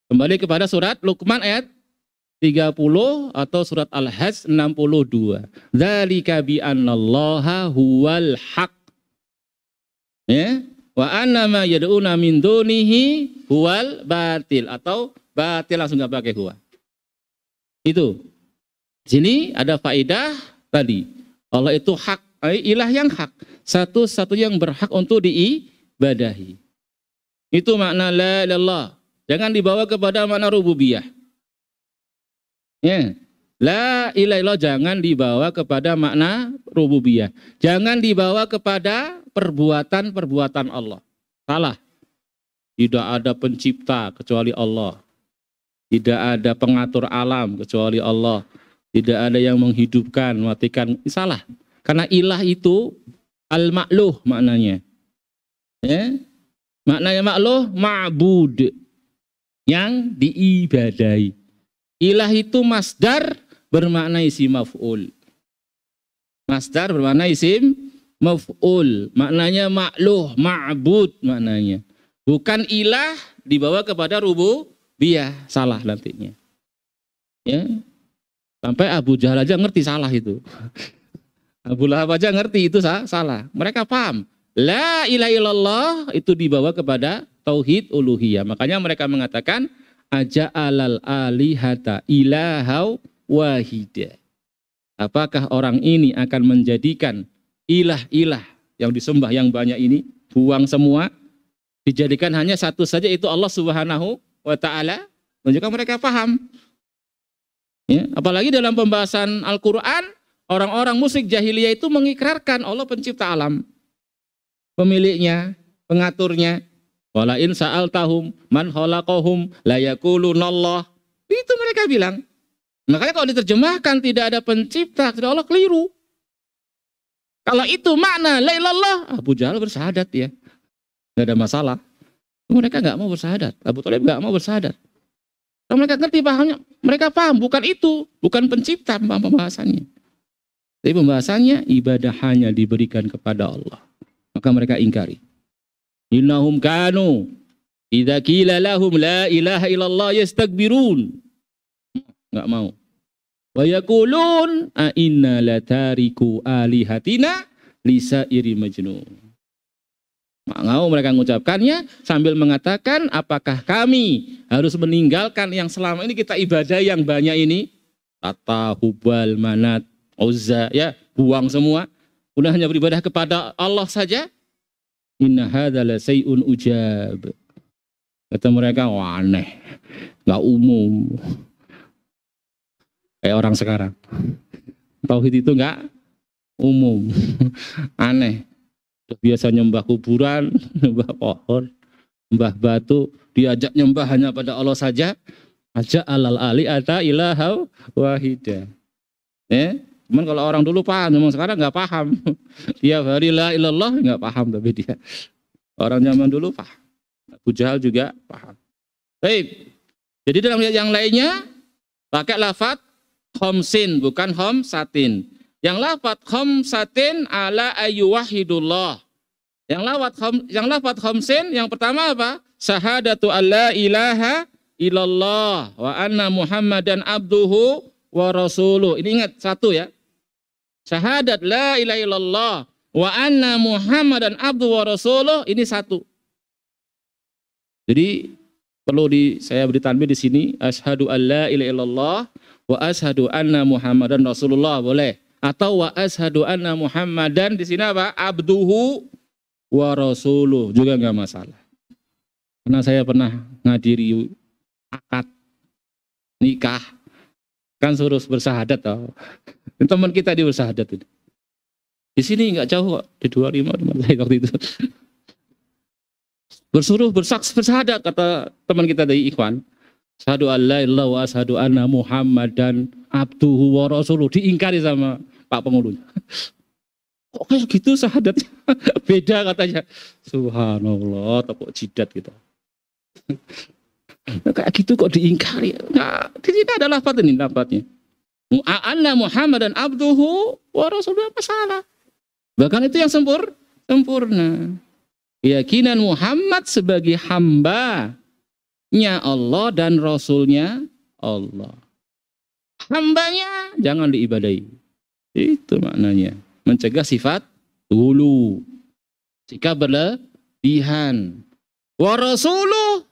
Kembali kepada surat Luqman ayat 30 atau surat Al-Hajj 62. Dzalika bi annallaha huwal haq. Ya, wa anna ma yad'una min dunihi huwal batil, atau batil langsung enggak pakai huwa. Itu. Sini ada faedah tadi. Allah itu hak, ilah yang hak, satu-satu yang berhak untuk diibadahi. Itu makna la ilallah. Jangan dibawa kepada makna rububiyah. Ya. La ilaha illallah jangan dibawa kepada makna rububiyah. Jangan dibawa kepada perbuatan-perbuatan Allah. Salah. Tidak ada pencipta kecuali Allah. Tidak ada pengatur alam kecuali Allah. Tidak ada yang menghidupkan, mematikan. Salah. Karena ilah itu al-ma'luh maknanya. Ya. Maknanya ma'luh, ma'bud. Yang diibadahi. Ilah itu masdar bermakna isim maf'ul. Masdar bermakna isim maf'ul. Maknanya ma'luh, ma'bud maknanya. Bukan ilah dibawa kepada rububiyah. Salah nantinya. Ya. Sampai Abu Jahal aja ngerti salah itu. Abu Lahab aja ngerti itu salah. Mereka paham. La ilaha illallah itu dibawa kepada tauhid uluhiyah. Makanya mereka mengatakan aja'alal alihata ilahau wahida. Apakah orang ini akan menjadikan ilah-ilah yang disembah yang banyak ini, buang semua, dijadikan hanya satu saja, itu Allah Subhanahu wa ta'ala. Menunjukkan mereka paham. Ya, apalagi dalam pembahasan Al-Quran, orang-orang musyrik jahiliyah itu mengikrarkan Allah pencipta alam, pemiliknya, pengaturnya. Wala in sa'altahum man khalaqahum la yaqulunallah. Itu mereka bilang. Makanya kalau diterjemahkan tidak ada pencipta kecuali Allah, keliru. Kalau itu makna la ilallah, Abu Jahal bersyahadat ya. Enggak ada masalah. Mereka enggak mau bersyahadat. Abu Thalib enggak mau bersyahadat. Kalau mereka ngerti pahamnya, mereka paham bukan itu, bukan pencipta pembahasannya. Tapi pembahasannya ibadah hanya diberikan kepada Allah. Maka mereka ingkari. Innahum kanu idza qila lahum la ilaha illallah yastakbirun. Enggak mau. Wa yaqulun a inna latariku alihatina lisairi majnun. Enggak mau mereka mengucapkannya sambil mengatakan, apakah kami harus meninggalkan yang selama ini kita ibadah yang banyak ini? Lata, Hubal, Manat, Uzza, ya, buang semua. Udah hanya beribadah kepada Allah saja. Inna hadza la sayun ujab. Kata mereka, wah aneh, nggak umum. Kayak orang sekarang. Tauhid itu nggak umum, aneh. Biasa nyembah kuburan, nyembah pohon, nyembah batu, diajak nyembah hanya pada Allah saja. Ajak alal ali ata ilaha wahida. Cuman kalau orang dulu paham, memang sekarang nggak paham. Tiap hari la ilallah nggak paham, tapi dia orang zaman dulu paham. Abu Jahal juga paham. Baik. Jadi dalam yang lainnya pakai lafaz khamsin bukan khamsatin. Yang lafaz khamsatin ala ayyuwahidullah. Yang lafaz khamsin yang pertama apa? Syahadatu alla ilaha illallah wa anna Muhammadan abduhu wa rasuluh. Ini ingat satu ya. Syahadat la ilaha illallah wa anna Muhammadan abduhu wa rasuluh, ini satu. Jadi perlu saya beri tanbih di sini, asyhadu alla ilaha illallah wa asyhadu anna Muhammadan rasulullah boleh, atau wa asyhadu anna Muhammadan di sini apa? Abduhu wa rasuluh juga enggak masalah. Karena saya pernah ngadiri akad nikah, kan suruh bersyahadat toh. Teman kita di bersyahadat itu. Di sini enggak jauh kok, di 25 teman saya waktu itu. Bersuruh bersyahadat kata teman kita dari Ikhwan. Asyhadu alla ilaha wa asyhadu anna Muhammadan abduhu wa rasuluh, diingkari sama Pak Pengulunya. Kok kayak gitu syahadatnya? Beda katanya. Subhanallah, tepuk jidat kita. Kayak gitu kok diingkari. Nah, di sini ada lafaz ini lafaznya. Anna Muhammadan abduhu wa rasuluhu, apa salah? Bahkan itu yang sempurna. Keyakinan Muhammad sebagai hamba-Nya Allah dan Rasulnya Allah. hambanya jangan diibadahi. Itu maknanya. Mencegah sifat ulu, sikap berlebihan. Wa rasuluh,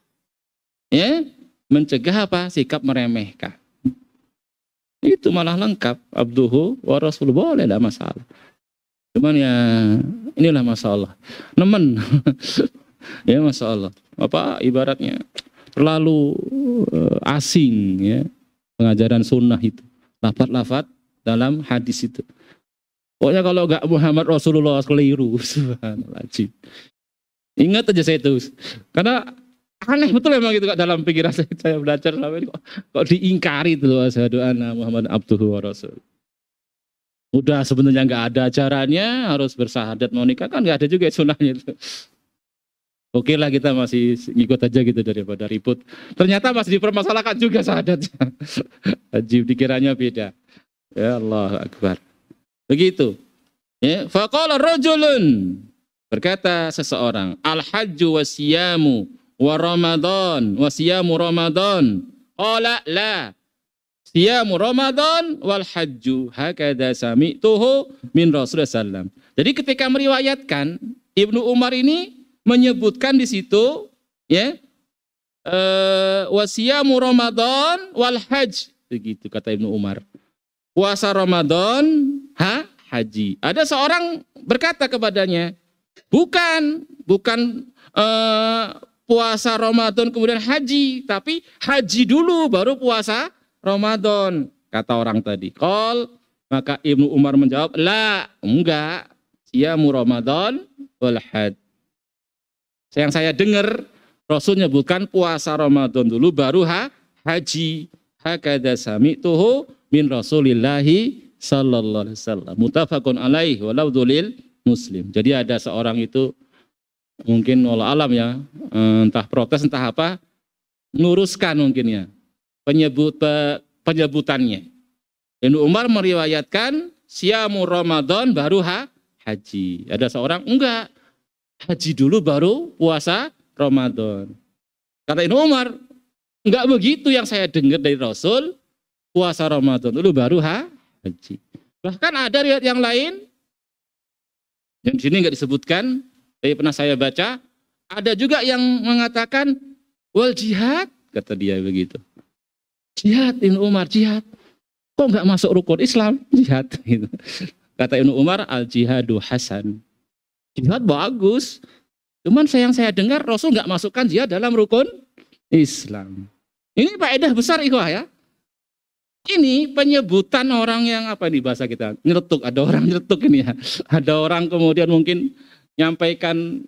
ya, mencegah apa? Sikap meremehkan. Itu malah lengkap. Abduhu wa rasuluh, boleh, tidak masalah. Cuman ya inilah masalah. Nemen. Ya masalah. Apa ibaratnya terlalu asing ya pengajaran sunnah itu. Lafaz-lafaz dalam hadis itu. Pokoknya kalau enggak Muhammad Rasulullah keliru. Subhanallah. Ingat aja saya itu. Karena aneh betul memang itu dalam pikiran saya belajar selama ini kok diingkari itu loh, asyhadu anna Muhammad abduhu wa rasul. Udah sebenarnya nggak ada ajarannya, harus bersahadat mau nikah kan nggak ada juga sunnahnya itu. Oke lah kita masih ngikut aja gitu daripada ribut. Ternyata masih dipermasalahkan juga syahadatnya. Ajib, dikiranya beda. Ya Allah Akbar. Begitu. Ya, faqala rajulun, berkata seseorang, al-hajju wasiyamu wa Ramadan, wasiyamu Ramadan. Qala la. Siyamu Ramadan wal hajju hakadha sami'tuhu min Rasulullah sallam. Jadi ketika meriwayatkan Ibnu Umar ini menyebutkan di situ ya wasiyamu Ramadan wal hajj, begitu kata Ibnu Umar. Puasa Ramadan, haji. Ada seorang berkata kepadanya, bukan puasa Ramadan kemudian haji, tapi haji dulu baru puasa Ramadan, kata orang tadi. Qol, maka Ibnu Umar menjawab, la, enggak, siyamu Ramadan wal hajj. Yang saya dengar Rasul menyebutkan puasa Ramadan dulu baru haji. Hakadha sami'tuhu min Rasulillahi sallallahu alaihi wasallam. Muttafaqun alaihi wa lafdzul Muslim. Jadi ada seorang itu mungkin wallahu alam ya, entah protes entah apa, luruskan mungkin ya penyebutannya. Ibnu Umar meriwayatkan siyamu Ramadan baru haji. Ada seorang enggak, haji dulu baru puasa Ramadan. Kata Ibnu Umar, enggak begitu yang saya dengar dari Rasul, puasa Ramadan dulu baru haji. Bahkan ada riwayat yang lain yang di sini enggak disebutkan, tapi pernah saya baca, ada juga yang mengatakan wal jihad, kata dia begitu. Jihad, Ibnu Umar, jihad. Kok enggak masuk rukun Islam? Jihad. Gitu. Kata Ibnu Umar, al jihadu hasan. Jihad bagus. Cuman saya dengar Rasul enggak masukkan jihad dalam rukun Islam. Ini faedah besar ikhwah ya. Ini penyebutan orang yang apa di bahasa kita? Nyeletuk, ada orang nyeletuk ini ya. Ada orang kemudian mungkin nyampaikan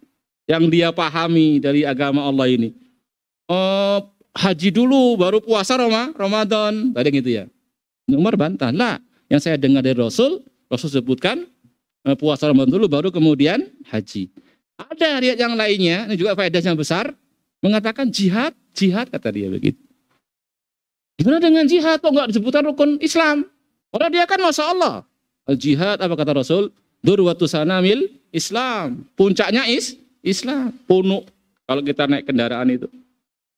yang dia pahami dari agama Allah ini. Haji dulu baru puasa Ramadan. Tadi gitu ya. Umar bantah, lah yang saya dengar dari Rasul sebutkan puasa Ramadan dulu baru kemudian haji. Ada riwayat yang lainnya, ini juga faedahnya besar, mengatakan jihad kata dia begitu. Gimana dengan jihad? Kok enggak disebutkan rukun Islam? Orang dia kan Masya Allah. Jihad apa kata Rasul? Durwatu sanamil Islam. Puncaknya Islam. Punuk. Kalau kita naik kendaraan itu.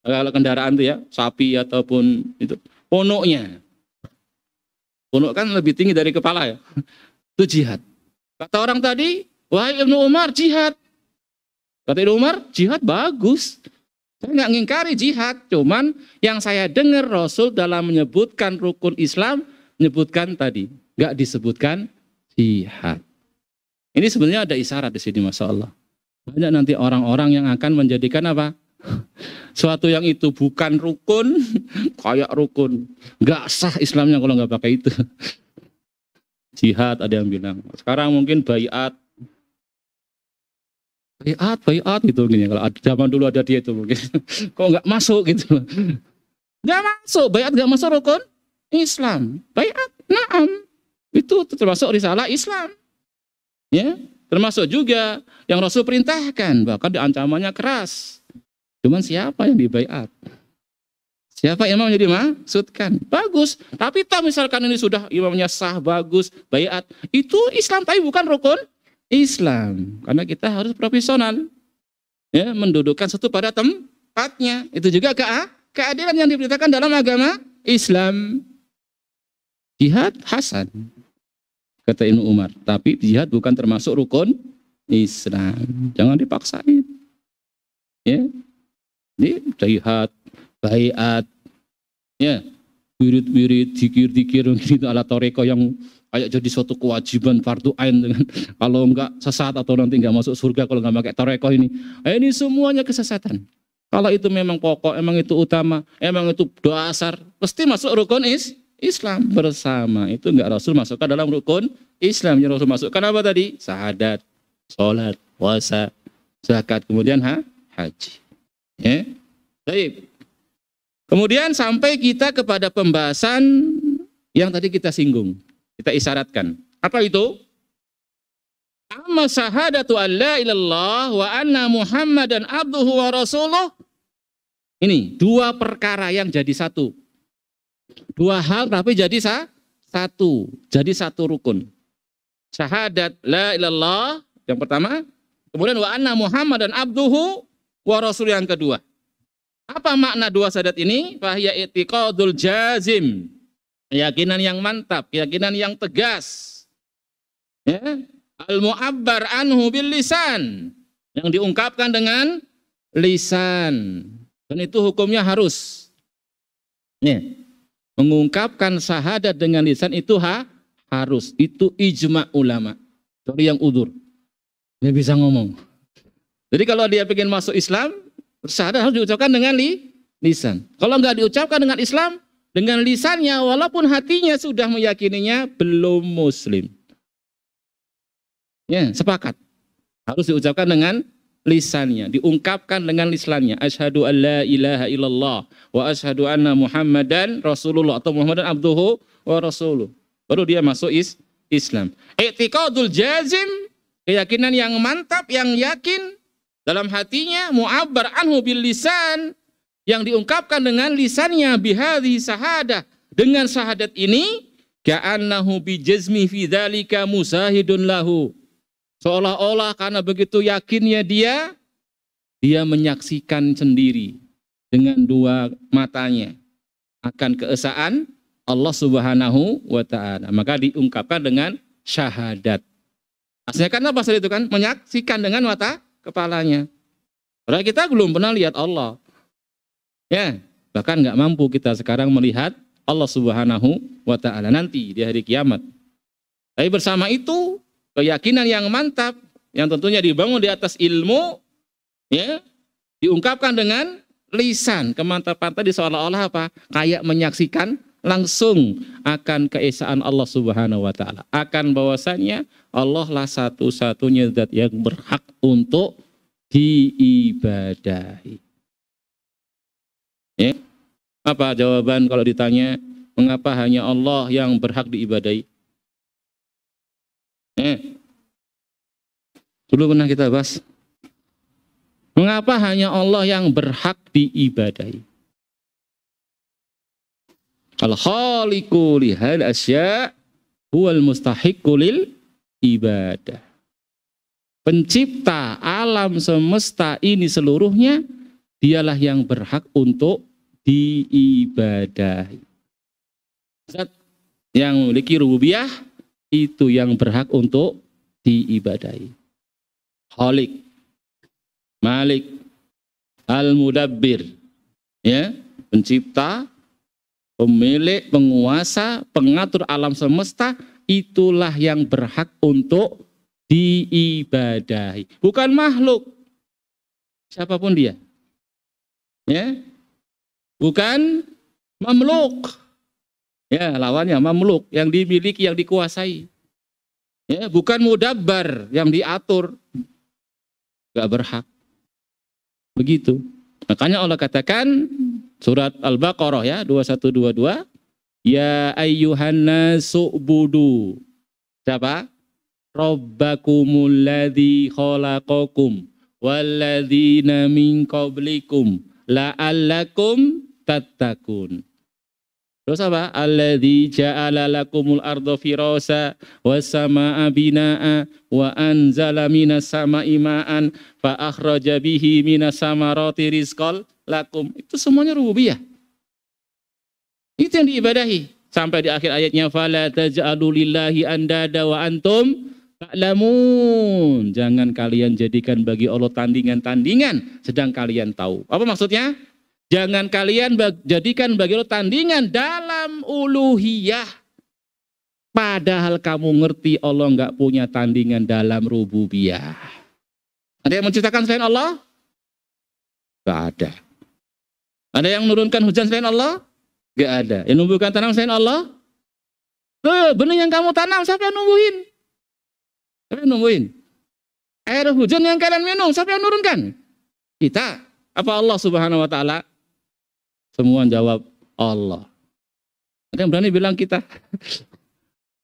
Kalau kendaraan itu ya, sapi ataupun itu. Punuknya. Punuk kan lebih tinggi dari kepala ya. Itu jihad. Kata orang tadi, wahai Ibnu Umar, jihad. Kata Ibnu Umar, jihad bagus. Saya nggak ngingkari jihad, cuman yang saya dengar Rasul dalam menyebutkan rukun Islam, menyebutkan tadi, nggak disebutkan jihad. Ini sebenarnya ada isyarat di sini, Masya Allah. Banyak nanti orang-orang yang akan menjadikan apa? Suatu yang itu bukan rukun, kayak rukun. Nggak sah Islamnya kalau nggak pakai itu. Jihad ada yang bilang. Sekarang mungkin baiat gitu mungkin ya. Kalau zaman dulu ada dia itu mungkin. Kok nggak masuk gitu. Nggak masuk, baiat nggak masuk rukun Islam. Baiat, naam. Itu termasuk risalah Islam. Ya, termasuk juga yang Rasul perintahkan, bahkan ancamannya keras. Cuman siapa yang dibaiat? Siapa imam yang dimaksudkan? Bagus. Tapi tak misalkan ini sudah imamnya sah, bagus, baiat. Itu Islam tapi bukan rukun Islam. Karena kita harus profesional. Ya, mendudukkan satu pada tempatnya. Itu juga keadilan yang diberitakan dalam agama Islam. Jihad hasan, kata Ibnu Umar. Tapi jihad bukan termasuk rukun Islam. Jangan dipaksain. Ya. Ini jihad, baiat, ya, wirid-wirid, zikir-zikir gitu ala toreko yang kayak jadi suatu kewajiban fardu ain dengan kalau enggak sesat atau nanti enggak masuk surga kalau enggak pakai toreko ini. Ini semuanya kesesatan. Kalau itu memang pokok, emang itu utama, emang itu dasar, pasti masuk rukun Islam bersama. Itu enggak Rasul masukkan dalam rukun Islam. Yang Rasul masukkan apa tadi? Syahadat, sholat, puasa, zakat, kemudian haji. Ya. Baik. Kemudian sampai kita kepada pembahasan yang tadi kita singgung, kita isyaratkan. Apa itu? Amma syahadatu an la ilallah wa anna Muhammadan abduhu wa rasuluh. Ini dua perkara yang jadi satu. Dua hal tapi jadi satu. Jadi satu rukun. Syahadat la ilallah yang pertama, kemudian wa anna Muhammadan abduhu wa rasul yang kedua. Apa makna dua syahadat ini? Fahiya i'tiqadul jazim. Keyakinan yang mantap, keyakinan yang tegas. Ya. Al-mu'abbar anhu bil lisan. Yang diungkapkan dengan lisan. Dan itu hukumnya harus. Ya. Mengungkapkan syahadat dengan lisan itu harus. Itu ijma' ulama. Dari yang udzur. Dia bisa ngomong. Jadi kalau dia ingin masuk Islam, syahadat harus diucapkan dengan lisan. Kalau enggak diucapkan dengan Islam, dengan lisannya, walaupun hatinya sudah meyakininya, belum muslim. Ya, sepakat. Harus diucapkan dengan lisannya, diungkapkan dengan lisannya. Asyhadu an la ilaha illallah wa asyhadu anna Muhammadan Rasulullah atau Muhammadan abduhu wa rasuluh. Baru dia masuk Islam. I'tiqadul jazim, keyakinan yang mantap, yang yakin dalam hatinya, mu'abbar anhu bil lisan, yang diungkapkan dengan lisannya, bihadhi syahadah, dengan syahadat ini, ka'annahu bijazmi fi dzalika musahidun lahu. Seolah-olah karena begitu yakinnya dia menyaksikan sendiri dengan dua matanya akan keesaan Allah Subhanahu wa ta'ala. Maka diungkapkan dengan syahadat. Aslinya kan apa itu kan? Menyaksikan dengan mata kepalanya. Padahal kita belum pernah lihat Allah. Ya, bahkan nggak mampu kita sekarang melihat Allah Subhanahu wa ta'ala nanti di hari kiamat. Tapi bersama itu, keyakinan yang mantap, yang tentunya dibangun di atas ilmu, ya, diungkapkan dengan lisan. Kemantapan tadi seolah-olah apa? Kayak menyaksikan langsung akan keesaan Allah Subhanahu wa ta'ala. Akan bahwasannya Allah lah satu-satunya zat yang berhak untuk diibadahi. Ya. Apa jawaban kalau ditanya mengapa hanya Allah yang berhak diibadahi? Dulu pernah kita bahas. Mengapa hanya Allah yang berhak diibadahi? Al-khaliqu lihal asya' huwal mustahiqqu lil ibadah. Pencipta alam semesta ini seluruhnya, dialah yang berhak untuk diibadahi. Zat yang memiliki rububiyah itu yang berhak untuk diibadahi. Khaliq, Malik, Al-Mudabbir, ya, pencipta, pemilik, penguasa, pengatur alam semesta, itulah yang berhak untuk diibadahi. Bukan makhluk, siapapun dia. Ya, bukan mamluk. Ya, lawannya mamluk, yang dimiliki, yang dikuasai. Ya, bukan mudabbar, yang diatur. Gak berhak. Begitu. Makanya Allah katakan surat Al-Baqarah ya 2122, ya ayyuhan nasu ubudu. Siapa? Rabbakumul ladzi khalaqakum walladzina min qablikum la'allakum tattaqun. Terus apa? Alladzi ja'ala lakumul arda firasa was samaa'a binaa'a wa anzala minas samaa'i ma'an fa akhraja bihi minas samarati rizqal lakum. Itu semuanya rububiyah. Itu yang diibadahi. Sampai di akhir ayatnya fala taj'alu lillahi andada wa antum ta'lamun. Jangan kalian jadikan bagi Allah tandingan-tandingan sedang kalian tahu. Apa maksudnya? Jangan kalian jadikan bagi Allah tandingan dalam uluhiyah. Padahal kamu ngerti Allah enggak punya tandingan dalam rububiyah. Ada yang menciptakan selain Allah? Enggak ada. Ada yang menurunkan hujan selain Allah? Enggak ada. Yang numbuhkan tanam selain Allah? Benih yang kamu tanam, siapa yang numbuhin? Siapa yang numbuhin? Air hujan yang kalian minum, siapa yang menurunkan? Kita. Apa Allah Subhanahu wa Ta'ala? Semua jawab Allah. Ada yang berani bilang kita?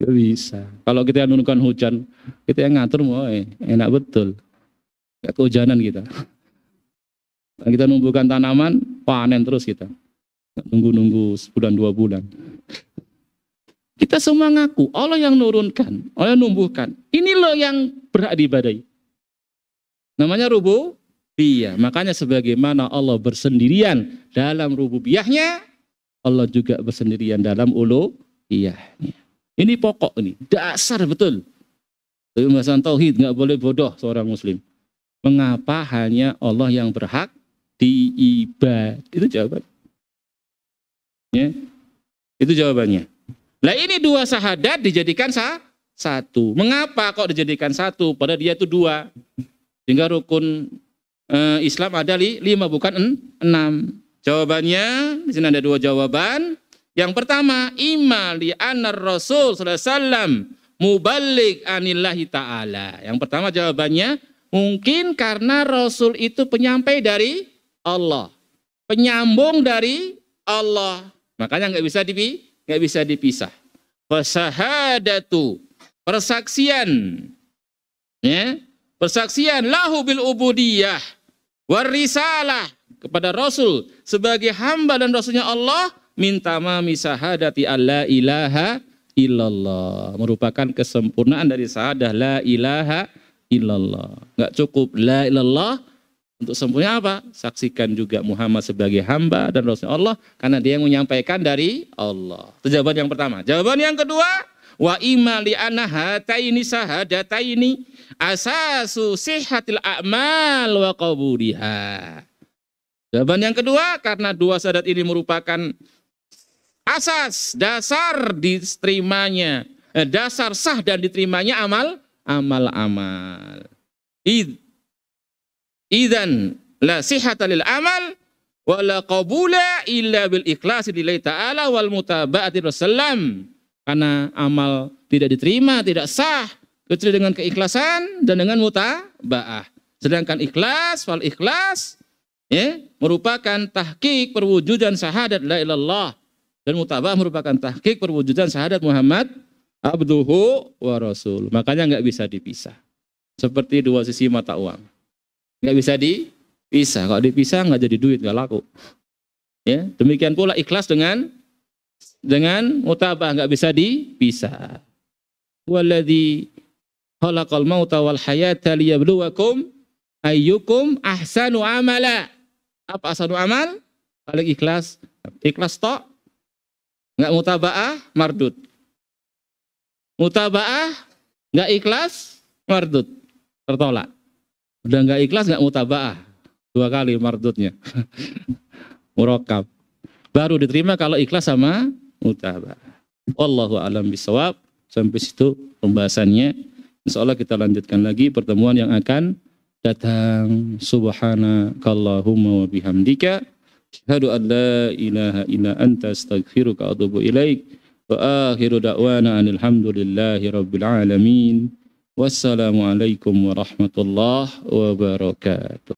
Gak bisa. Kalau kita yang menurunkan hujan, kita yang ngatur, enak betul. Gak kehujanan kita. Kita numbuhkan tanaman, panen terus kita. Nunggu sebulan 2 bulan. Kita semua ngaku, Allah yang nurunkan, Allah yang numbuhkan. Ini loh yang berhak diibadahi. Namanya rububiyah. Makanya sebagaimana Allah bersendirian dalam rububiyahnya, Allah juga bersendirian dalam uluhiyahnya. Ini pokok ini, dasar betul. Tapi pembahasan tauhid nggak boleh bodoh seorang muslim. Mengapa hanya Allah yang berhak diibad? Itu jawaban. Ya, itu jawabannya. Nah ini 2 syahadat dijadikan satu. Mengapa kok dijadikan satu? Padahal dia itu 2. Sehingga rukun Islam ada 5 bukan 6. Jawabannya di sini ada 2 jawaban. Yang pertama, imma li anna Rasul sallallahu alaihi wasallam muballigh anillahi ta'ala. Yang pertama jawabannya, mungkin karena Rasul itu penyampai dari Allah. Penyambung dari Allah. Makanya nggak bisa dipisah. Fasahadatu, persaksian. Ya, persaksian lahu bil ubudiyah war risalah kepada Rasul sebagai hamba dan Rasulnya Allah. Minta mami sahadati alla ilaha illallah. Merupakan kesempurnaan dari syahadah la ilaha illallah. Enggak cukup la ilallah. Untuk sempurna apa? Saksikan juga Muhammad sebagai hamba dan Rasul Allah. Karena dia yang menyampaikan dari Allah. Itu jawaban yang pertama. Jawaban yang kedua. Wa imma li anna hataini sahadataini asasu sihhatil a'mal wa qabuliha. Jawaban yang kedua. Karena 2 syahadat ini merupakan asas, dasar diterimanya, dasar sah dan diterimanya amal-amal. Idzan la sihhata lil amal wa la qabula illa bil ikhlasi lillahi ta'ala wal mutaba'ati rasulullah. Karena amal tidak diterima, tidak sah kecuali dengan keikhlasan dan dengan mutaba'ah. Sedangkan ikhlas, wal ikhlas ya, merupakan tahqiq perwujudan syahadat la ilallah. Dan mutabah merupakan tahqiq perwujudan syahadat Muhammad abduhu wa rasul. Makanya nggak bisa dipisah. Seperti 2 sisi mata uang. Nggak bisa dipisah. Kalau dipisah nggak jadi duit, nggak laku. Ya, demikian pula ikhlas dengan mutabah nggak bisa dipisah. Walladzi khalaqal mauta wal hayata liyabluwakum ayyukum ahsanu amala. Apa ahsanu amal? Paling ikhlas. Ikhlas tok. Nggak mutaba'ah, mardud. Mutaba'ah, nggak ikhlas, mardud. Tertolak. Udah nggak ikhlas, nggak mutaba'ah. 2 kali mardudnya. Murakab. Baru diterima kalau ikhlas sama mutaba'ah. Wallahu a'lam bishawab. Sampai situ pembahasannya. Insyaallah kita lanjutkan lagi pertemuan yang akan datang. Subhanakallahumma wa bihamdika. Asyhadu an la ilaha illa anta astaghfiruka wa atubu ilaik. Wa akhiru da'wana alhamdulillahi rabbil alamin. Wassalamualaikum warahmatullahi wabarakatuh.